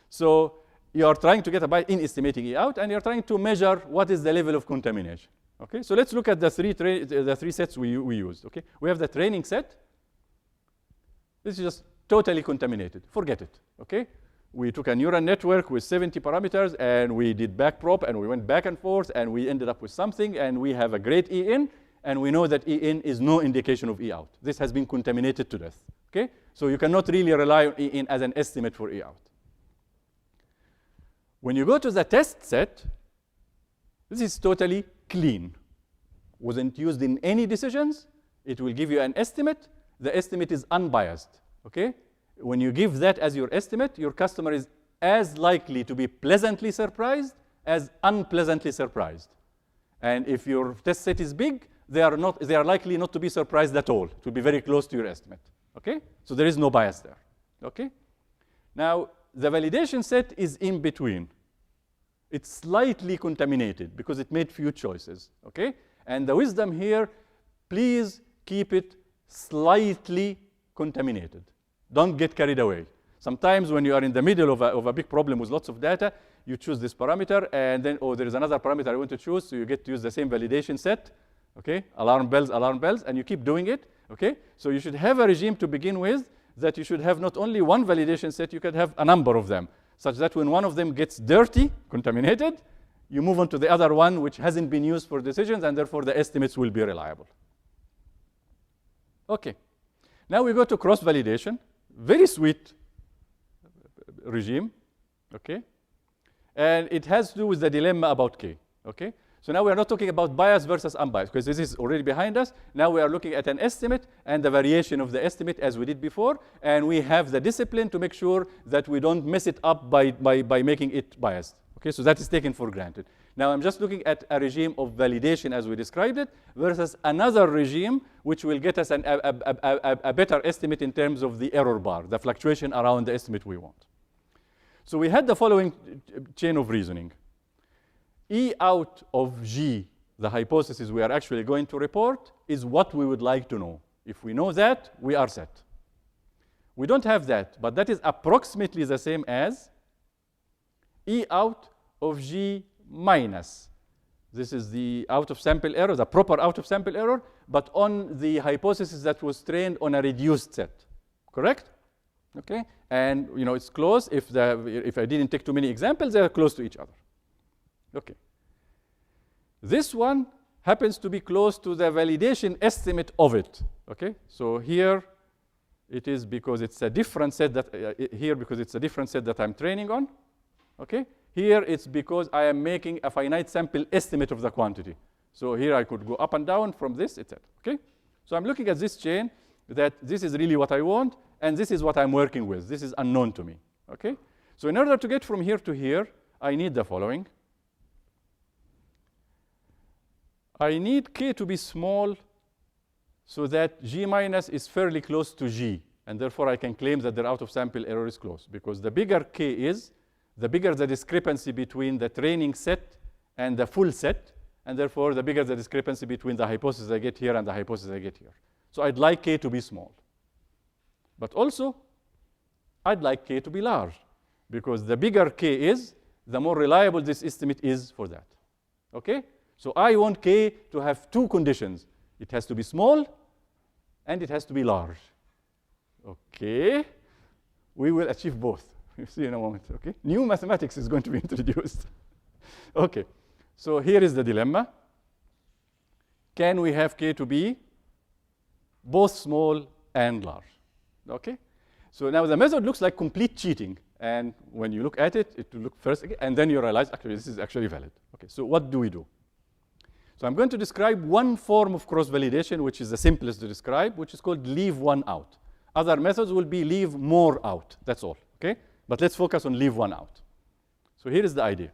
So you are trying to get a buy in estimating E out, and you're trying to measure what is the level of contamination, okay? So let's look at the three sets we used, okay? We have the training set. This is just totally contaminated. Forget it, okay? We took a neural network with 70 parameters, and we did backprop, and we went back and forth, and we ended up with something, and we have a great E in, and we know that E in is no indication of E out. This has been contaminated to death, okay? So you cannot really rely on E in as an estimate for E out. When you go to the test set, this is totally clean. Wasn't used in any decisions. It will give you an estimate. The estimate is unbiased, okay? When you give that as your estimate, your customer is as likely to be pleasantly surprised as unpleasantly surprised. And if your test set is big, they are likely not to be surprised at all, to be very close to your estimate, okay? So there is no bias there, okay? Now, the validation set is in between. It's slightly contaminated because it made few choices, okay? And the wisdom here, please keep it slightly contaminated. Don't get carried away. Sometimes when you are in the middle of a big problem with lots of data, you choose this parameter, and then, there is another parameter I want to choose, so you get to use the same validation set, okay? Alarm bells, and you keep doing it, okay? So you should have a regime to begin with that you should have not only one validation set, you could have a number of them, such that when one of them gets dirty, contaminated, you move on to the other one which hasn't been used for decisions, and therefore the estimates will be reliable. Okay. Now we go to cross-validation. Very sweet regime, okay? And it has to do with the dilemma about K, okay? So now we are not talking about bias versus unbiased, because this is already behind us. Now we are looking at an estimate and the variation of the estimate as we did before, and we have the discipline to make sure that we don't mess it up by making it biased, okay? So that is taken for granted. Now I'm just looking at a regime of validation as we described it versus another regime which will get us a better estimate in terms of the error bar, the fluctuation around the estimate we want. So we had the following chain of reasoning. E out of G, the hypothesis we are actually going to report, is what we would like to know. If we know that, we are set. We don't have that, but that is approximately the same as E out of G minus. This is the out-of-sample error, the proper out-of-sample error, but on the hypothesis that was trained on a reduced set. Correct? Okay? And it's close. If I didn't take too many examples, they are close to each other. Okay. This one happens to be close to the validation estimate of it. Okay? So here it is because it's a different set that I'm training on. Okay? Here it's because I am making a finite sample estimate of the quantity. So here I could go up and down from this, etc. Okay? So I'm looking at this chain that this is really what I want, and this is what I'm working with. This is unknown to me. Okay? So in order to get from here to here, I need the following. I need K to be small so that G minus is fairly close to G, and therefore I can claim that their out-of-sample error is close, because the bigger K is, the bigger the discrepancy between the training set and the full set, and therefore the bigger the discrepancy between the hypothesis I get here and the hypothesis I get here. So I'd like K to be small. But also, I'd like K to be large, because the bigger K is, the more reliable this estimate is for that. Okay? So I want K to have two conditions. It has to be small, and it has to be large. Okay? We will achieve both. You'll see in a moment. Okay? New mathematics is going to be introduced. Okay. So here is the dilemma. Can we have K to be both small and large? Okay? So now the method looks like complete cheating. And when you look at it, it will look first again, and then you realize, actually, this is actually valid. Okay, so what do we do? So I'm going to describe one form of cross-validation, which is the simplest to describe, which is called leave one out. Other methods will be leave more out. That's all. Okay? But let's focus on leave one out. So here is the idea.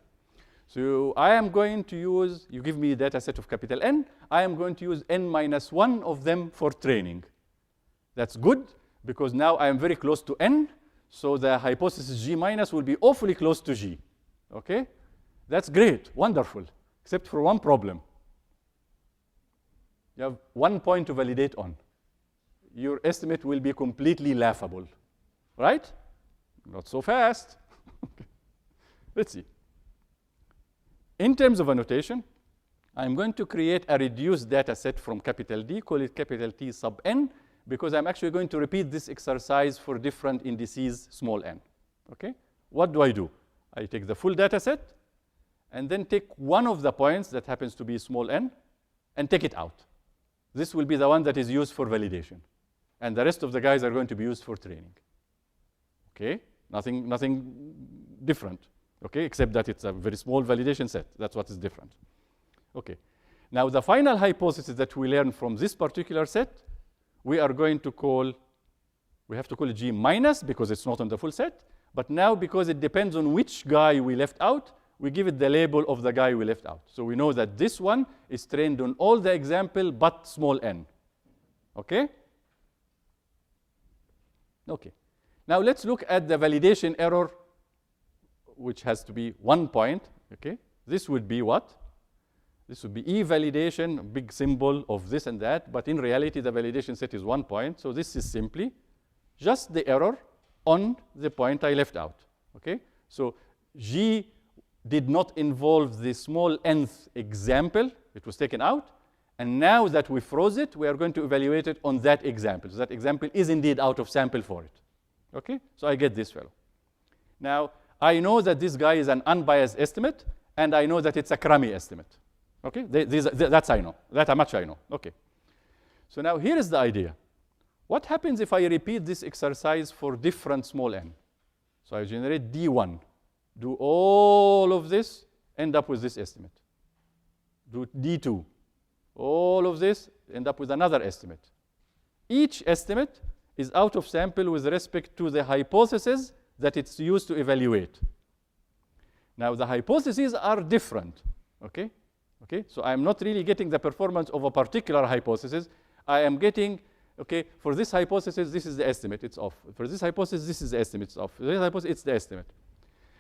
So I am going to use, you give me a data set of capital N. I am going to use N minus 1 of them for training. That's good, because now I am very close to N. So the hypothesis G minus will be awfully close to G. Okay? That's great, wonderful, except for one problem. You have 1 point to validate on. Your estimate will be completely laughable, right? Not so fast. Let's see. In terms of annotation, I'm going to create a reduced data set from capital D, call it capital T sub n, because I'm actually going to repeat this exercise for different indices small n. Okay? What do? I take the full data set, and then take one of the points that happens to be small n, and take it out. This will be the one that is used for validation. And the rest of the guys are going to be used for training. Okay? Nothing different. Okay? Except that it's a very small validation set. That's what is different. Okay. Now, the final hypothesis that we learn from this particular set, we have to call it G minus, because it's not on the full set. But now, because it depends on which guy we left out, we give it the label of the guy we left out. So we know that this one is trained on all the example but small n. Okay? Okay. Now let's look at the validation error, which has to be 1 point. Okay? This would be what? This would be E validation, a big symbol of this and that. But in reality, the validation set is 1 point. So this is simply just the error on the point I left out. Okay? So G did not involve the small nth example. It was taken out. And now that we froze it, we are going to evaluate it on that example. So that example is indeed out of sample for it. Okay? So I get this fellow. Now, I know that this guy is an unbiased estimate, and I know that it's a crummy estimate. Okay? That's I know. That much I know. Okay. So now here is the idea. What happens if I repeat this exercise for different small n? So I generate D1. Do all of this, end up with this estimate. Do D2. All of this, end up with another estimate. Each estimate is out of sample with respect to the hypothesis that it's used to evaluate. Now, the hypotheses are different. Okay? Okay? So I'm not really getting the performance of a particular hypothesis. I am getting, okay, for this hypothesis, this is the estimate, it's off. For this hypothesis, this is the estimate, it's off. For this hypothesis, it's the estimate.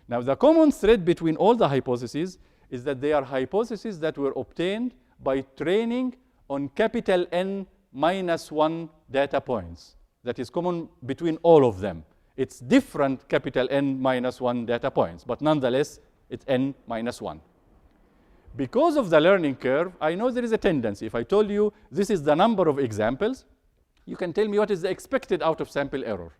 Now, the common thread between all the hypotheses is that they are hypotheses that were obtained by training on capital N minus 1 data points. That is common between all of them. It's different capital N minus 1 data points, but nonetheless, it's N minus 1. Because of the learning curve, I know there is a tendency. If I told you this is the number of examples, you can tell me what is the expected out-of-sample error.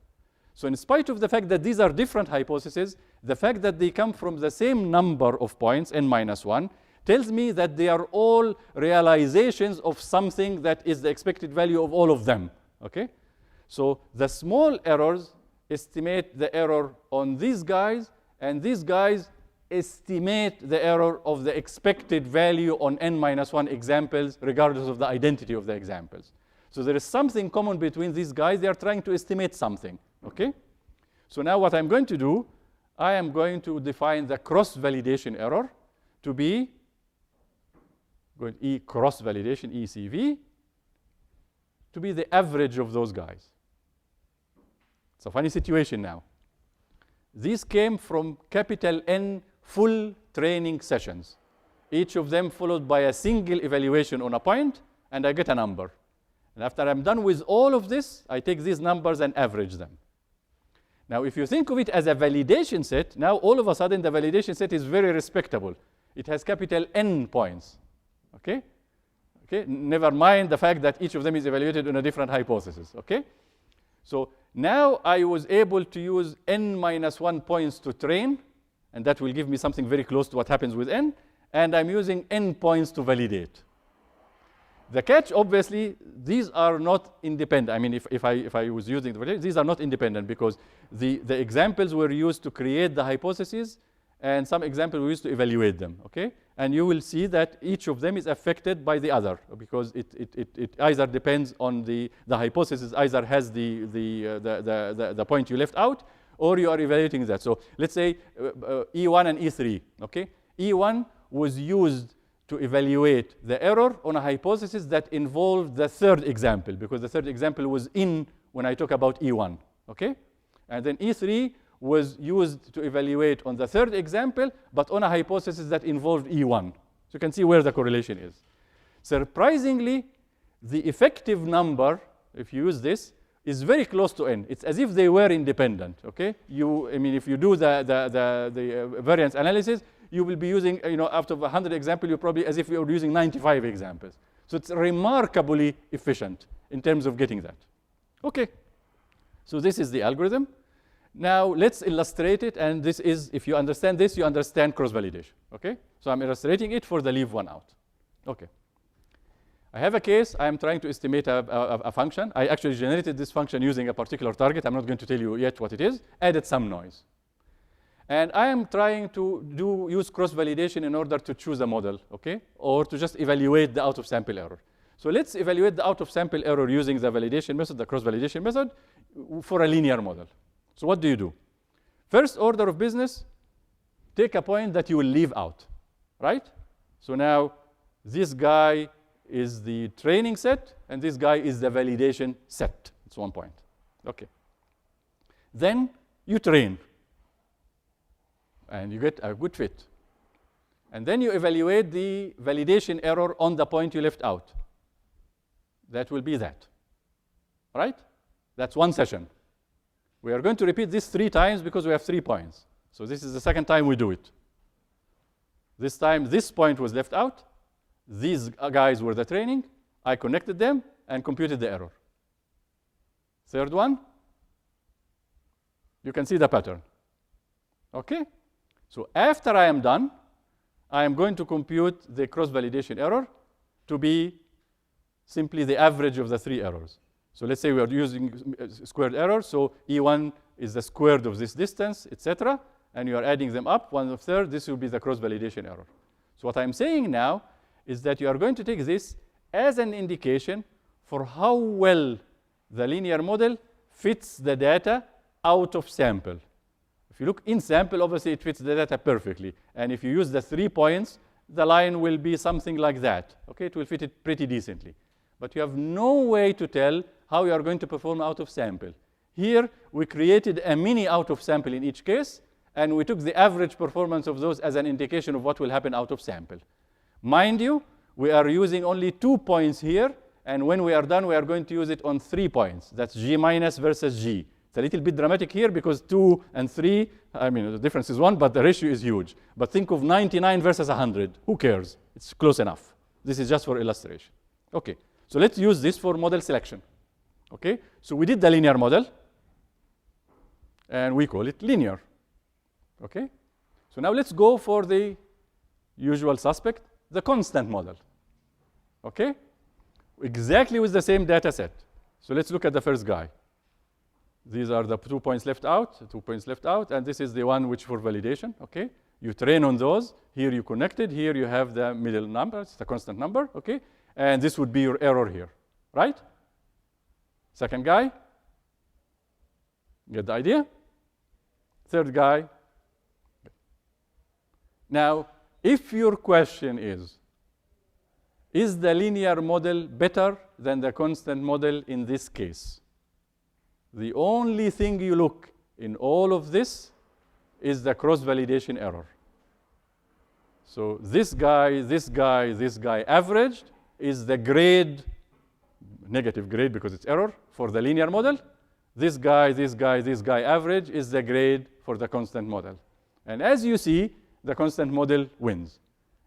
So in spite of the fact that these are different hypotheses, the fact that they come from the same number of points, N minus 1, tells me that they are all realizations of something that is the expected value of all of them. Okay? So the small errors estimate the error on these guys, and these guys estimate the error of the expected value on N minus 1 examples, regardless of the identity of the examples. So there is something common between these guys. They are trying to estimate something. Okay? So now what I'm going to do, I am going to define the cross-validation error to be E cross-validation, ECV, to be the average of those guys. It's a funny situation now. These came from capital N full training sessions, each of them followed by a single evaluation on a point, and I get a number. And after I'm done with all of this, I take these numbers and average them. Now, if you think of it as a validation set, now all of a sudden the validation set is very respectable. It has capital N points. Okay? Okay? Never mind the fact that each of them is evaluated on a different hypothesis. Okay? So now I was able to use N minus 1 points to train, and that will give me something very close to what happens with N, and I'm using N points to validate. The catch, obviously, these are not independent. I mean, if I was using the validation, these are not independent because the examples were used to create the hypotheses, and some examples were used to evaluate them. Okay? And you will see that each of them is affected by the other because it either depends on the hypothesis, either has the point you left out, or you are evaluating that. So let's say E1 and E3. Okay? E1 was used to evaluate the error on a hypothesis that involved the third example, because the third example was in when I talk about E1. Okay? And then E3 was used to evaluate on the third example, but on a hypothesis that involved E1. So you can see where the correlation is. Surprisingly, the effective number, if you use this, is very close to N. It's as if they were independent. Okay? I mean, if you do the variance analysis, you will be using, out of 100 examples, you're probably as if you were using 95 examples. So it's remarkably efficient in terms of getting that. Okay. So this is the algorithm. Now let's illustrate it, and this is, if you understand this, you understand cross-validation. Okay? So I'm illustrating it for the leave one out. Okay. I have a case. I am trying to estimate a function. I actually generated this function using a particular target. I'm not going to tell you yet what it is. Added some noise. And I am trying to use cross-validation in order to choose a model, okay? Or to just evaluate the out-of-sample error. So let's evaluate the out-of-sample error using the validation method, the cross-validation method, for a linear model. So what do? First order of business, take a point that you will leave out, right? So now this guy is the training set, and this guy is the validation set. It's 1 point. Okay. Then you train, and you get a good fit. And then you evaluate the validation error on the point you left out. That will be that, right? That's one session. We are going to repeat this 3 times because we have 3 points. So this is the second time we do it. This time, this point was left out. These guys were the training. I connected them and computed the error. Third one, you can see the pattern. Okay? So after I am done, I am going to compute the cross-validation error to be simply the average of the 3 errors. So let's say we are using squared error. So E1 is the squared of this distance, etc. And you are adding them up, 1/3. This will be the cross-validation error. So what I'm saying now is that you are going to take this as an indication for how well the linear model fits the data out of sample. If you look in sample, obviously it fits the data perfectly. And if you use the 3 points, the line will be something like that. Okay, it will fit it pretty decently. But you have no way to tell how you are going to perform out of sample. Here, we created a mini out of sample in each case, and we took the average performance of those as an indication of what will happen out of sample. Mind you, we are using only 2 points here, and when we are done, we are going to use it on 3 points. That's G minus versus G. It's a little bit dramatic here because 2 and 3, I mean, the difference is 1, but the ratio is huge. But think of 99 versus 100. Who cares? It's close enough. This is just for illustration. Okay, so let's use this for model selection. Okay, so we did the linear model, and we call it linear. Okay, so now let's go for the usual suspect, the constant model. Okay, exactly with the same data set. So let's look at the first guy. These are the 2 points left out, 2 points left out, and this is the one which for validation, okay? You train on those. Here you connected. Here you have the middle number. It's the constant number, okay? And this would be your error here, right? Second guy. Get the idea? Third guy. Now, if your question is the linear model better than the constant model in this case? The only thing you look in all of this is the cross-validation error. So this guy, this guy, this guy averaged is the grade, negative grade because it's error, for the linear model. This guy, this guy, this guy average is the grade for the constant model. And as you see, the constant model wins.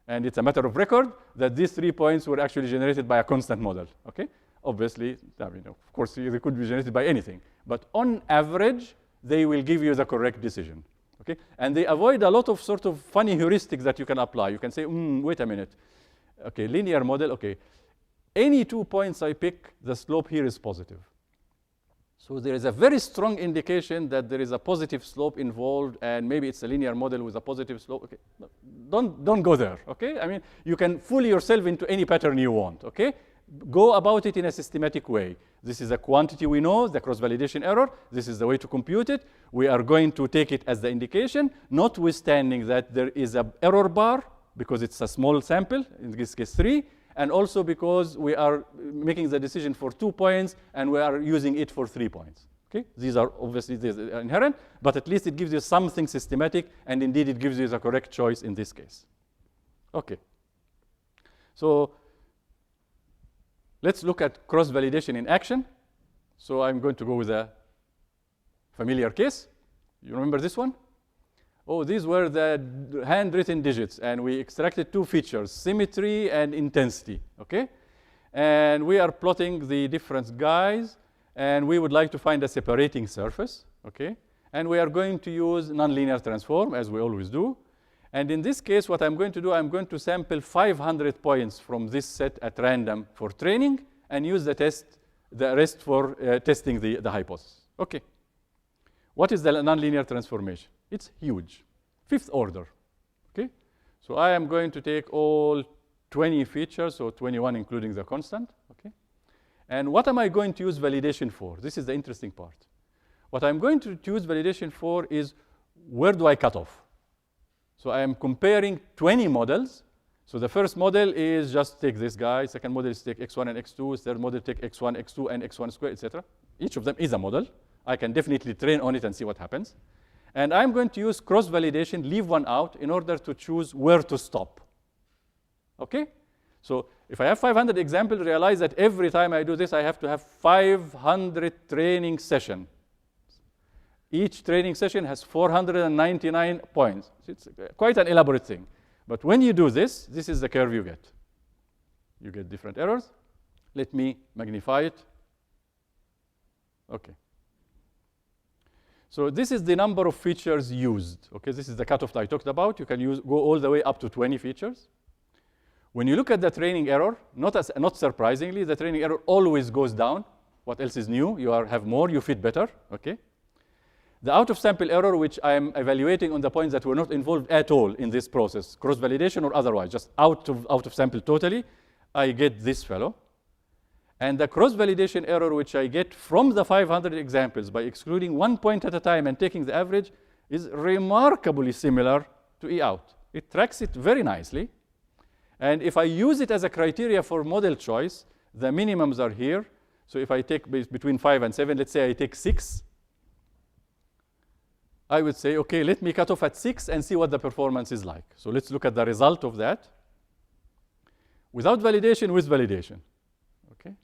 And it's a matter of record that these 3 points were actually generated by a constant model, okay? Obviously, I mean, of course, they could be generated by anything. But on average, they will give you the correct decision, okay? And they avoid a lot of sort of funny heuristics that you can apply. You can say, wait a minute. Okay, linear model, okay. Any 2 points I pick, the slope here is positive. So there is a very strong indication that there is a positive slope involved, and maybe it's a linear model with a positive slope. Okay, don't go there, okay? I mean, you can fool yourself into any pattern you want, okay? Go about it in a systematic way. This is a quantity we know, the cross-validation error. This is the way to compute it. We are going to take it as the indication, notwithstanding that there is an error bar because it's a small sample, in this case 3, and also because we are making the decision for 2 points and we are using it for 3 points. Okay? These are obviously inherent, but at least it gives you something systematic, and indeed it gives you the correct choice in this case. Okay. So let's look at cross-validation in action. So I'm going to go with a familiar case. You remember this one? Oh, these were the handwritten digits, and we extracted 2 features, symmetry and intensity, okay? And we are plotting the different guys, and we would like to find a separating surface, okay? And we are going to use nonlinear transform, as we always do. And in this case, what I'm going to do, I'm going to sample 500 points from this set at random for training, and use the rest for testing the hypothesis. Okay. What is the nonlinear transformation? It's huge, 5th order, okay? So I am going to take all 20 features, so 21 including the constant, okay? And what am I going to use validation for? This is the interesting part. What I'm going to use validation for is, where do I cut off? So I am comparing 20 models. So the first model is just take this guy. Second model is take x1 and x2. Third model take x1, x2, and x1 squared, etc. Each of them is a model. I can definitely train on it and see what happens. And I'm going to use cross-validation, leave one out, in order to choose where to stop. Okay? So if I have 500 examples, realize that every time I do this, I have to have 500 training sessions. Each training session has 499 points. It's quite an elaborate thing. But when you do this, this is the curve you get. You get different errors. Let me magnify it. Okay. So this is the number of features used. Okay, this is the cutoff that I talked about. You can go all the way up to 20 features. When you look at the training error, not surprisingly, the training error always goes down. What else is new? You have more, you fit better. Okay. The out-of-sample error, which I am evaluating on the points that were not involved at all in this process, cross-validation or otherwise, just out of sample totally, I get this fellow. And the cross-validation error, which I get from the 500 examples by excluding 1 point at a time and taking the average, is remarkably similar to E out. It tracks it very nicely. And if I use it as a criteria for model choice, the minimums are here. So if I take between 5 and 7, let's say I take 6, I would say, okay, let me cut off at 6 and see what the performance is like. So let's look at the result of that. Without validation, with validation. Okay.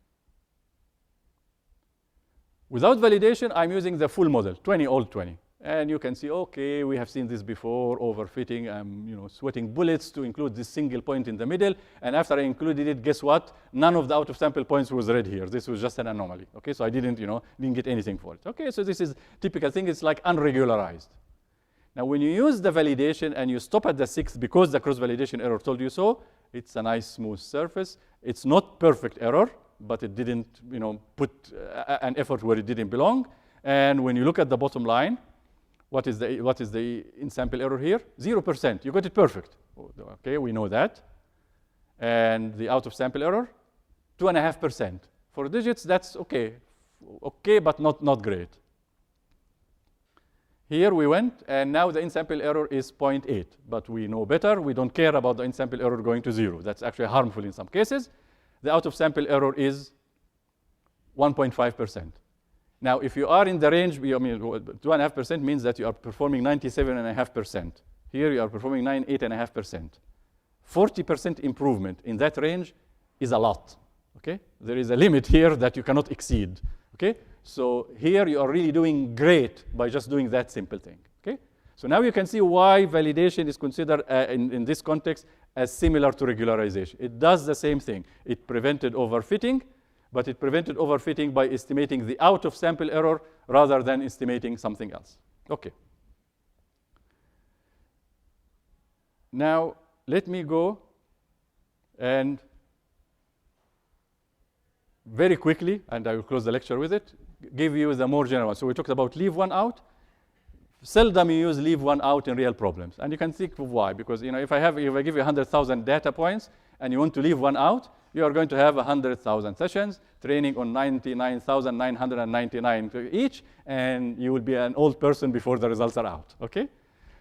Without validation, I'm using the full model, 20, all 20. And you can see, okay, we have seen this before, overfitting. I'm sweating bullets to include this single point in the middle. And after I included it, guess what? None of the out-of-sample points was read here. This was just an anomaly. Okay, so I didn't get anything for it. Okay, so this is typical thing. It's like unregularized. Now, when you use the validation and you stop at the 6 because the cross-validation error told you so, it's a nice smooth surface. It's not perfect error, but it didn't put an effort where it didn't belong. And when you look at the bottom line, what is the in-sample error here? 0%. You got it perfect. Okay, we know that. And the out-of-sample error, 2.5%. For digits, that's okay. Okay, but not great. Here we went, and now the in-sample error is 0.8. But we know better. We don't care about the in-sample error going to 0. That's actually harmful in some cases. The out-of-sample error is 1.5%. Now, if you are in the range, 2.5% means that you are performing 97.5%. Here you are performing 8.5%. 40% improvement in that range is a lot. Okay? There is a limit here that you cannot exceed. Okay? So here you are really doing great by just doing that simple thing. Okay? So now you can see why validation is considered in this context as similar to regularization. It does the same thing. It prevented overfitting, but it prevented overfitting by estimating the out-of-sample error rather than estimating something else. Okay. Now, let me go and very quickly, and I will close the lecture with it, give you the more general one. So we talked about leave one out. Seldom you use leave one out in real problems. And you can think of why. Because if I give you 100,000 data points and you want to leave one out, you are going to have 100,000 sessions training on 99,999 each, and you will be an old person before the results are out. Okay?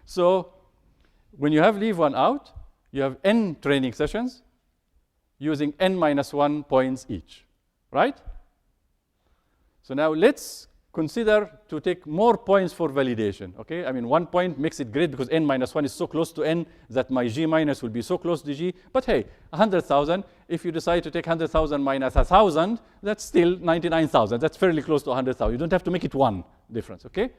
So when you have leave one out, you have n training sessions using n-1 points each, right? So now let's consider to take more points for validation. Okay, 1 point makes it great because n-1 is so close to n that my g minus will be so close to g. But hey, 100,000, if you decide to take 100,000 minus 1,000, that's still 99,000. That's fairly close to 100,000. You don't have to make it one difference. Okay,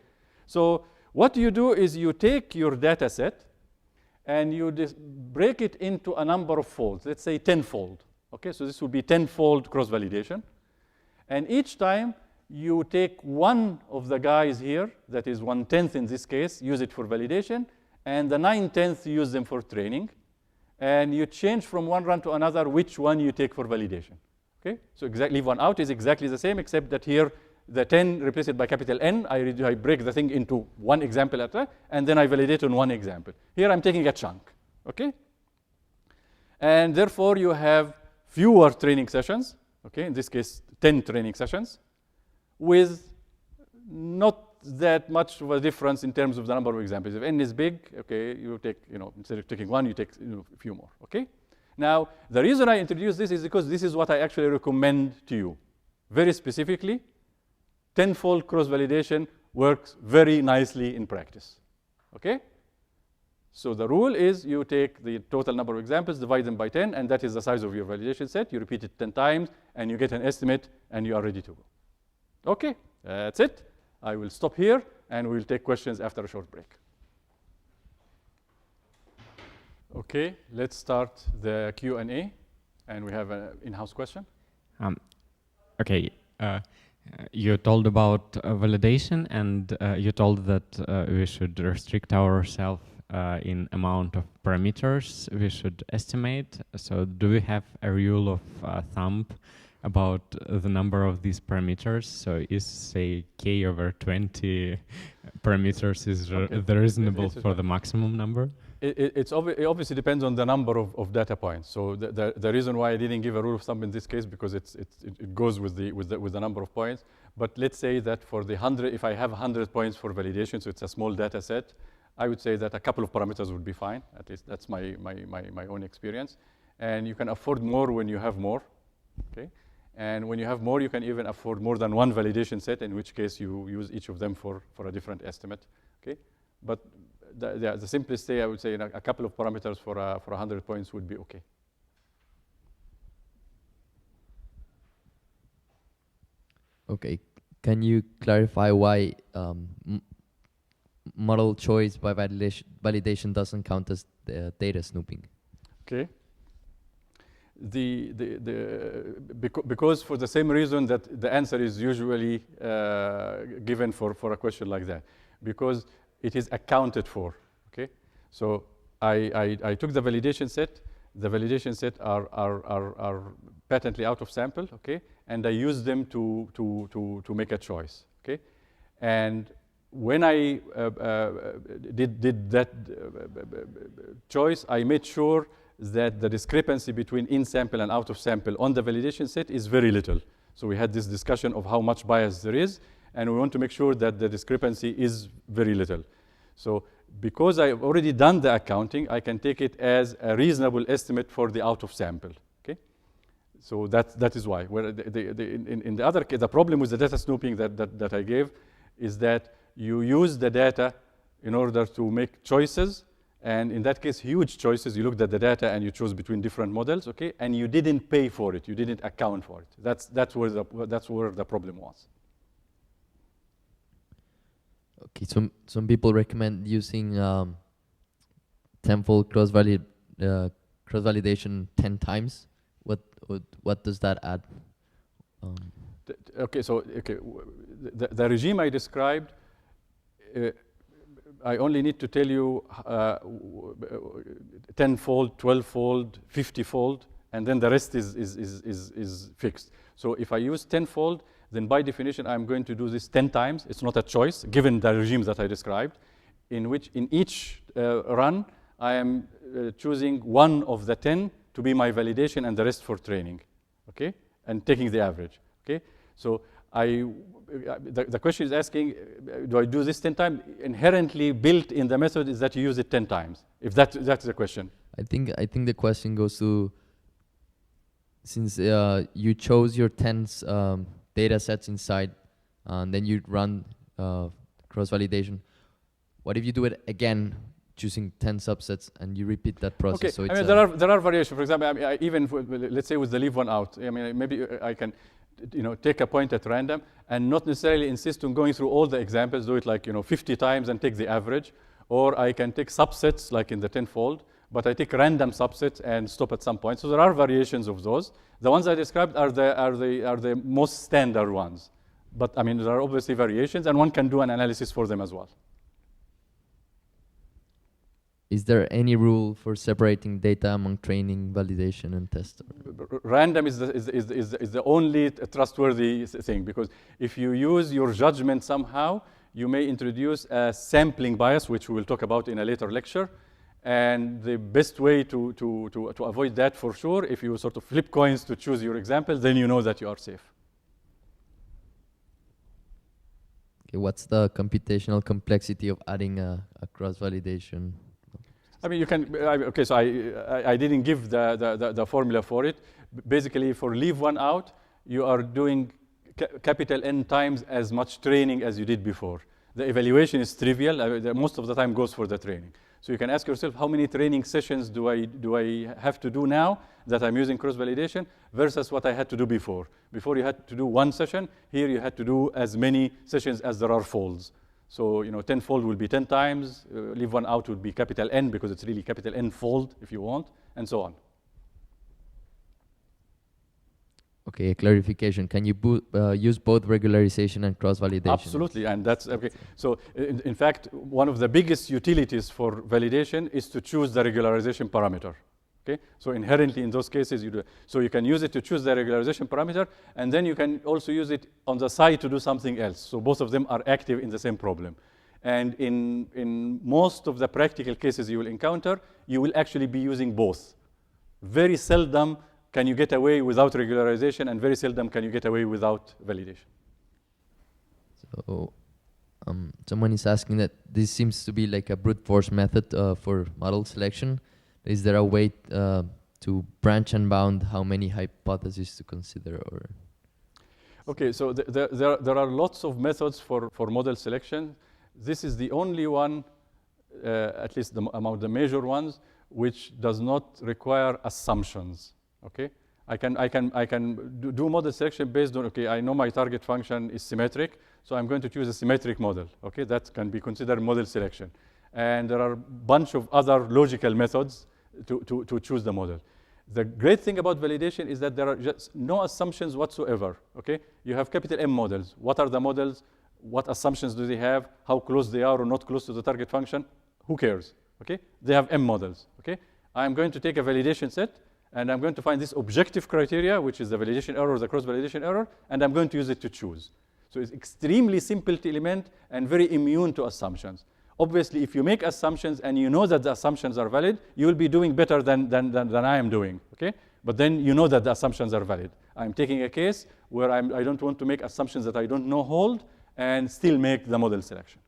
so what you do is you take your data set and you break it into a number of folds. Let's say 10-fold. Okay, so this will be 10-fold cross-validation. And each time you take one of the guys here, that is 1/10 in this case, use it for validation, and the 9/10 you use them for training. And you change from one run to another which one you take for validation. Okay, so leave one out is exactly the same, except that here the 10 replace it by capital N. I break the thing into one example at a time, and then I validate on one example. Here I'm taking a chunk. Okay, and therefore you have fewer training sessions. Okay, in this case 10 training sessions, with not that much of a difference in terms of the number of examples. If n is big, okay, you take, instead of taking one, you take a few more, okay? Now, the reason I introduce this is because this is what I actually recommend to you. Very specifically, 10-fold cross-validation works very nicely in practice, okay? So the rule is you take the total number of examples, divide them by 10, and that is the size of your validation set. You repeat it 10 times, and you get an estimate, and you are ready to go. Okay, that's it. I will stop here, and we'll take questions after a short break. Okay, let's start the Q&A, and we have an in-house question. Okay, you told about validation, and you told that we should restrict ourselves in amount of parameters we should estimate. So do we have a rule of thumb about the number of these parameters? So is, say, k over 20 parameters is the reasonable for the maximum number? It obviously depends on the number of data points. So the reason why I didn't give a rule of thumb in this case, because it goes with the number of points. But let's say that for the 100, if I have 100 points for validation, so it's a small data set, I would say that a couple of parameters would be fine. At least that's my own experience. And you can afford more when you have more. Okay. And when you have more, you can even afford more than one validation set, in which case you use each of them for a different estimate. Okay? But the simplest way, I would say, a couple of parameters for 100 points would be okay. Okay, can you clarify why model choice by validation doesn't count as data snooping? Okay. Because for the same reason that the answer is usually given for a question like that, because it is accounted for. Okay, so I took the validation set. The validation set are patently out of sample. Okay, and I use them to make a choice. Okay, and when I did that choice, I made sure that the discrepancy between in sample and out of sample on the validation set is very little. So we had this discussion of how much bias there is, and we want to make sure that the discrepancy is very little. So because I've already done the accounting, I can take it as a reasonable estimate for the out of sample. Okay, so that is why. Where in the other case, the problem with the data snooping that I gave is that you use the data in order to make choices. And in that case, huge choices. You looked at the data and you chose between different models, okay? And you didn't pay for it. You didn't account for it. That's where the problem was. Okay, some people recommend using tenfold cross validation 10 times. What does that add? Okay, so the regime I described. I only need to tell you 10-fold, 12-fold, 50-fold, and then the rest is fixed. So if I use 10-fold, then by definition, I'm going to do this 10 times. It's not a choice, given the regimes that I described, in which in each run, I am choosing one of the 10 to be my validation and the rest for training, okay? And taking the average, okay? So the question is asking, do I do this 10 times? Inherently built in the method is that you use it 10 times, if that's the question. I think the question goes to, since you chose your 10 data sets inside, and then you run cross-validation, what if you do it again, choosing 10 subsets, and you repeat that process? Okay, so I mean, there are variations. For example, even let's say with the leave one out, I mean, maybe I can take a point at random and not necessarily insist on going through all the examples, do it like 50 times and take the average. Or I can take subsets like in the tenfold, but I take random subsets and stop at some point. So there are variations of those. The ones I described are the most standard ones. But I mean, there are obviously variations, and one can do an analysis for them as well. Is there any rule for separating data among training, validation, and test? Random is the only trustworthy thing, because if you use your judgment somehow, you may introduce a sampling bias, which we will talk about in a later lecture. And the best way to avoid that for sure, if you sort of flip coins to choose your examples, then you know that you are safe. Okay, what's the computational complexity of adding a cross-validation? I mean, you can, okay, so I didn't give the formula for it. Basically, for leave one out, you are doing capital N times as much training as you did before. The evaluation is trivial. Most of the time goes for the training. So you can ask yourself, how many training sessions do I have to do now that I'm using cross-validation versus what I had to do before? Before you had to do one session. Here you had to do as many sessions as there are folds. So, 10-fold will be 10 times. Leave one out would be capital N, because it's really capital N fold if you want, and so on. Okay, a clarification. Can you use both regularization and cross-validation? Absolutely, and that's okay. So, in fact, one of the biggest utilities for validation is to choose the regularization parameter. Okay, so inherently in those cases you do. So you can use it to choose the regularization parameter, and then you can also use it on the side to do something else. So both of them are active in the same problem. And in most of the practical cases you will encounter, you will actually be using both. Very seldom can you get away without regularization, and very seldom can you get away without validation. So someone is asking that this seems to be like a brute force method for model selection. Is there a way to branch and bound how many hypotheses to consider? Or okay, so there are lots of methods for model selection. This is the only one at least among the major ones, which does not require assumptions. Okay, I can do model selection based on, okay, I know my target function is symmetric, so I'm going to choose a symmetric model. Okay, that can be considered model selection. And there are a bunch of other logical methods to choose the model. The great thing about validation is that there are just no assumptions whatsoever. Okay, you have capital M models. What are the models? What assumptions do they have? How close they are or not close to the target function? Who cares? Okay, they have M models. Okay, I'm going to take a validation set, and I'm going to find this objective criteria, which is the validation error, the cross-validation error, and I'm going to use it to choose. So it's extremely simple to implement and very immune to assumptions. Obviously, if you make assumptions and you know that the assumptions are valid, you will be doing better than I am doing, okay? But then you know that the assumptions are valid. I'm taking a case where I don't want to make assumptions that I don't know hold and still make the model selection.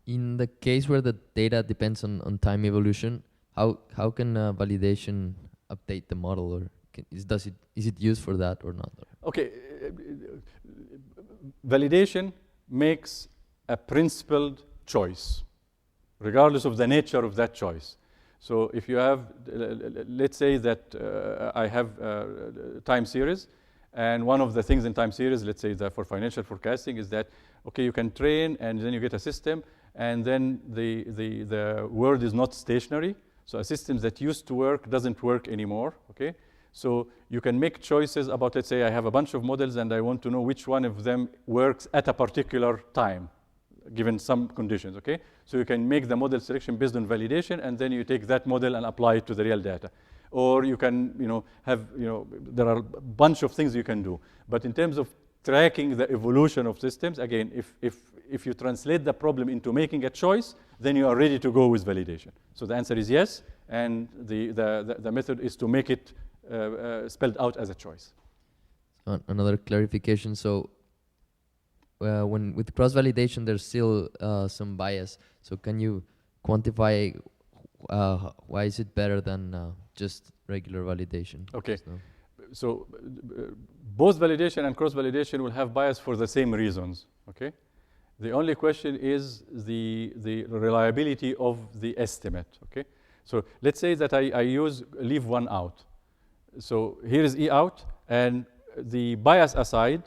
In the case where the data depends on time evolution, how can validation update the model, or is it used for that or not? Okay, validation makes a principled choice, regardless of the nature of that choice. So if you have, let's say that I have time series, and one of the things in time series, let's say that for financial forecasting, is that, okay, you can train and then you get a system, and then the world is not stationary. So a system that used to work doesn't work anymore, okay? So you can make choices about, let's say I have a bunch of models and I want to know which one of them works at a particular time, given some conditions, okay? So you can make the model selection based on validation, and then you take that model and apply it to the real data. Or you can, there are a bunch of things you can do. But in terms of tracking the evolution of systems, again, if you translate the problem into making a choice, then you are ready to go with validation. So the answer is yes, and the method is to make it spelled out as a choice. Another clarification. So when with cross-validation, there's still some bias. So can you quantify why is it better than just regular validation? Okay. So both validation and cross-validation will have bias for the same reasons. Okay. The only question is the reliability of the estimate. Okay. So let's say that I leave one out. So here is E out, and the bias aside,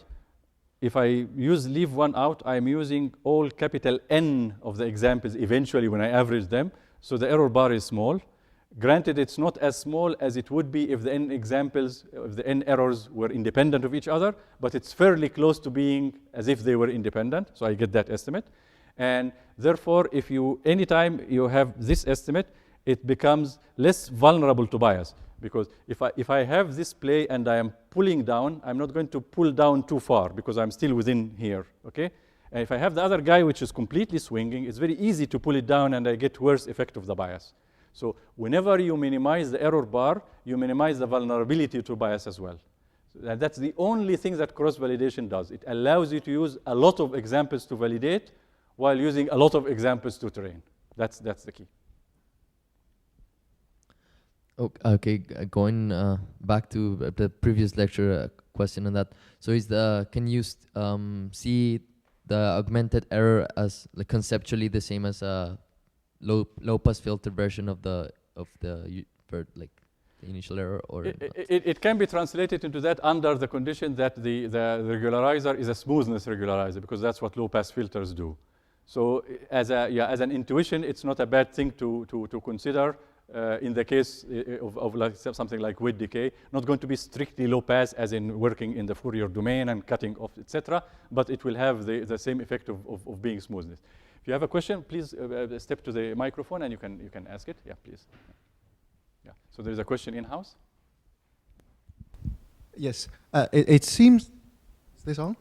if I leave one out, I'm using all capital N of the examples eventually when I average them. So the error bar is small. Granted, it's not as small as it would be if the N examples, if the N errors were independent of each other, but it's fairly close to being as if they were independent. So I get that estimate. And therefore, anytime you have this estimate, it becomes less vulnerable to bias. Because if I have this play and I am pulling down, I'm not going to pull down too far because I'm still within here, okay? And if I have the other guy which is completely swinging, it's very easy to pull it down and I get worse effect of the bias. So whenever you minimize the error bar, you minimize the vulnerability to bias as well. So that's the only thing that cross-validation does. It allows you to use a lot of examples to validate while using a lot of examples to train. That's the key. Okay, going back to the previous lecture question on that. So can you see the augmented error as conceptually the same as a low pass filter version of the initial error, or it can be translated into that under the condition that the regularizer is a smoothness regularizer, because that's what low pass filters do. So as an intuition, it's not a bad thing to consider. In the case of like something like weight decay, not going to be strictly low pass as in working in the Fourier domain and cutting off, etc., but it will have the same effect of being smoothness. If you have a question, please step to the microphone and you can ask it. Yeah, please. Yeah. So there is a question in-house. Yes. It seems. Is this on?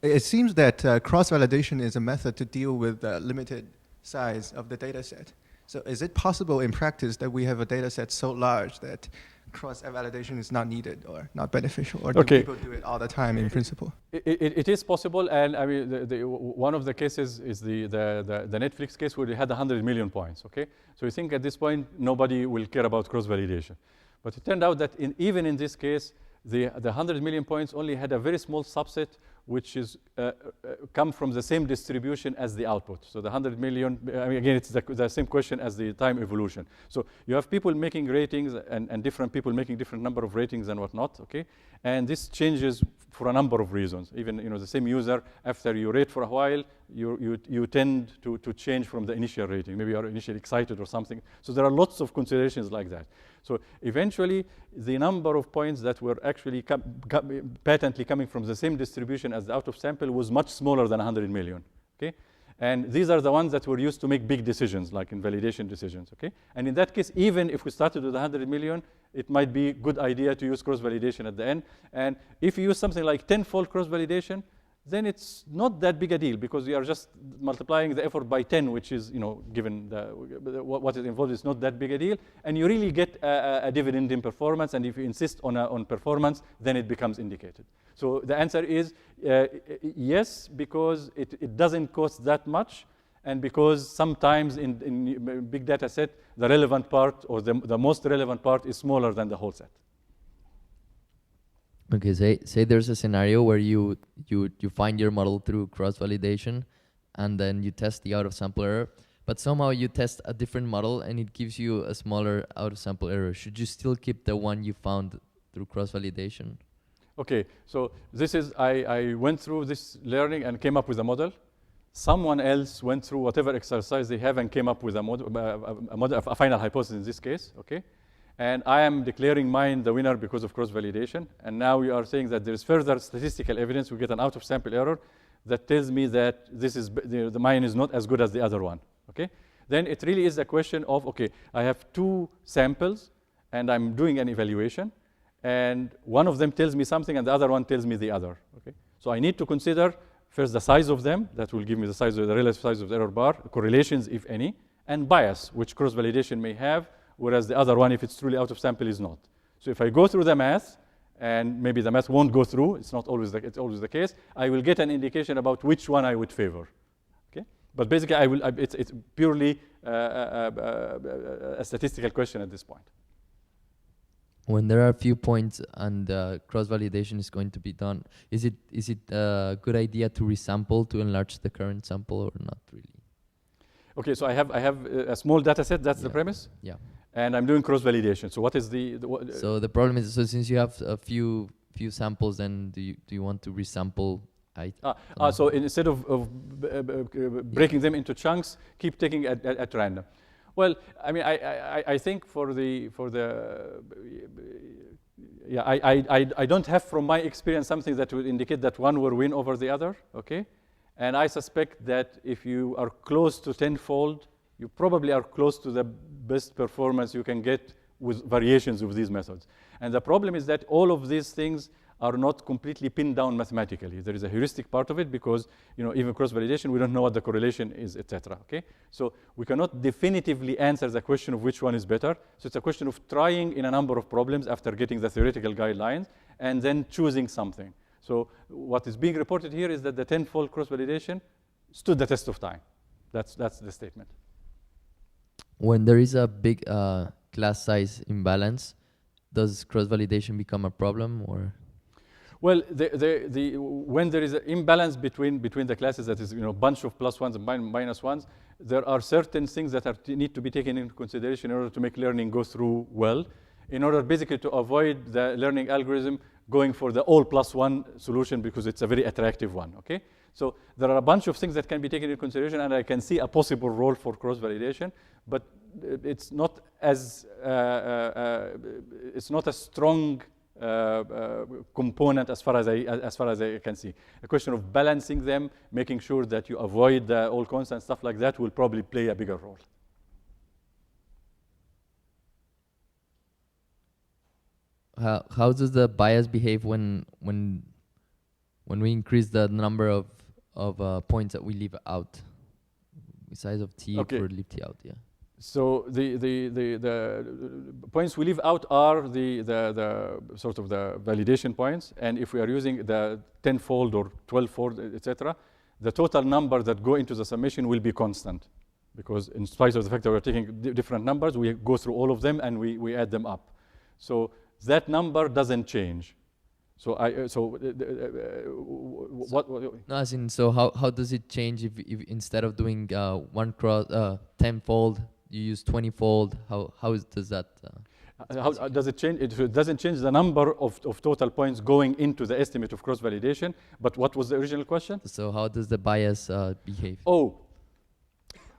It seems that cross-validation is a method to deal with the limited size of the data set. So is it possible in practice that we have a data set so large that cross-validation is not needed or not beneficial, or do people do it all the time in principle? It is possible, and I mean, one of the cases is the Netflix case where they had 100 million points, okay? So you think at this point, nobody will care about cross-validation. But it turned out that even in this case, the 100 million points only had a very small subset which is come from the same distribution as the output. So the 100 million, I mean, again, it's the same question as the time evolution. So you have people making ratings and different people making different number of ratings and whatnot, okay? And this changes for a number of reasons. Even, you know, the same user, after you rate for a while, you tend to change from the initial rating. Maybe you're initially excited or something. So there are lots of considerations like that. So eventually, the number of points that were actually patently coming from the same distribution as the out of sample was much smaller than 100 million, okay? And these are the ones that were used to make big decisions, like in validation decisions, okay? And in that case, even if we started with 100 million, it might be a good idea to use cross-validation at the end. And if you use something like 10-fold cross-validation, then it's not that big a deal, because you are just multiplying the effort by 10, which is, you know, given what is involved, is not that big a deal. And you really get a dividend in performance. And if you insist on performance, then it becomes indicated. So the answer is yes, because it doesn't cost that much. And because sometimes in big data set, the relevant part or the most relevant part is smaller than the whole set. Okay, say there's a scenario where you find your model through cross-validation, and then you test the out-of-sample error, but somehow you test a different model and it gives you a smaller out-of-sample error. Should you still keep the one you found through cross-validation? Okay, so this is, I went through this learning and came up with a model. Someone else went through whatever exercise they have and came up with a model, a final hypothesis in this case, okay? And I am declaring mine the winner because of cross-validation. And now we are saying that there is further statistical evidence. We get an out-of-sample error that tells me that this is the mine is not as good as the other one. Okay? Then it really is a question of, okay, I have two samples, and I'm doing an evaluation, and one of them tells me something, and the other one tells me the other. Okay? So I need to consider first the size of them. That will give me the size of the relative size of the error bar, correlations, if any, and bias, which cross-validation may have, whereas the other one, if it's truly out of sample, is not. So if I go through the math, and maybe the math won't go through, it's always the case, I will get an indication about which one I would favor. Okay? But basically, it's purely a statistical question at this point. When there are a few points and cross-validation is going to be done, is it a good idea to resample to enlarge the current sample or not really? Okay, so I have a small data set. That's the premise. Yeah. And I'm doing cross-validation. So what is so the problem is, so since you have a few samples, then do you want to resample? So instead of breaking them into chunks, keep taking at random. Well, I mean, I think I don't have from my experience something that would indicate that one will win over the other. Okay. And I suspect that if you are close to tenfold, you probably are close to the best performance you can get with variations of these methods. And the problem is that all of these things are not completely pinned down mathematically. There is a heuristic part of it because, you know, even cross-validation, we don't know what the correlation is, etc. Okay? So we cannot definitively answer the question of which one is better. So it's a question of trying in a number of problems after getting the theoretical guidelines and then choosing something. So what is being reported here is that the tenfold cross-validation stood the test of time. That's the statement. When there is a big class size imbalance, does cross-validation become a problem, or? Well, when there is an imbalance between the classes, that is, you know, bunch of plus ones and minus ones, there are certain things that need to be taken into consideration in order to make learning go through well, in order basically to avoid the learning algorithm going for the all plus one solution because it's a very attractive one, okay? So there are a bunch of things that can be taken into consideration, and I can see a possible role for cross-validation, but it's not as it's not a strong component as far as I can see. A question of balancing them, making sure that you avoid the all constant stuff like that will probably play a bigger role. How does the bias behave when we increase the number of points that we leave out? The size of T for leave T out, yeah. So the points we leave out are the sort of the validation points, and if we are using the 10-fold or 12-fold, etc., the total number that go into the summation will be constant, because in spite of the fact that we're taking different numbers, we go through all of them and we add them up. So that number doesn't change. So what? No, as in, so how does it change if instead of doing one cross 10-fold, you use 20-fold? Does that? How does it change? It doesn't change the number of total points going into the estimate of cross-validation. But what was the original question? So how does the bias behave? Oh,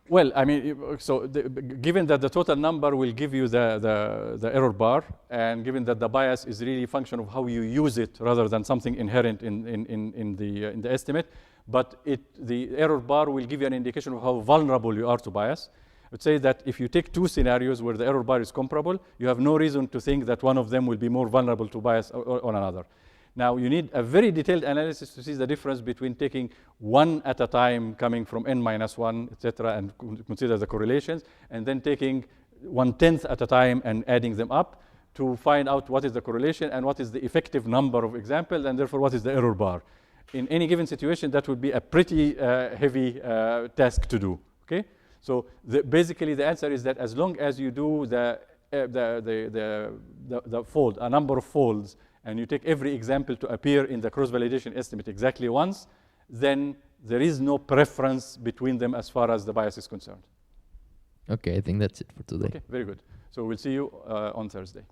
well, I mean, so given that the total number will give you the error bar, and given that the bias is really a function of how you use it rather than something inherent in the estimate, but the error bar will give you an indication of how vulnerable you are to bias. I would say that if you take two scenarios where the error bar is comparable, you have no reason to think that one of them will be more vulnerable to bias on another. Now, you need a very detailed analysis to see the difference between taking one at a time coming from n-1, etc., and consider the correlations, and then taking 1/10 at a time and adding them up to find out what is the correlation and what is the effective number of examples, and therefore what is the error bar. In any given situation, that would be a pretty heavy task to do. Okay, so basically the answer is that as long as you do the fold, a number of folds, and you take every example to appear in the cross-validation estimate exactly once, then there is no preference between them as far as the bias is concerned. Okay, I think that's it for today. Okay, very good. So we'll see you on Thursday.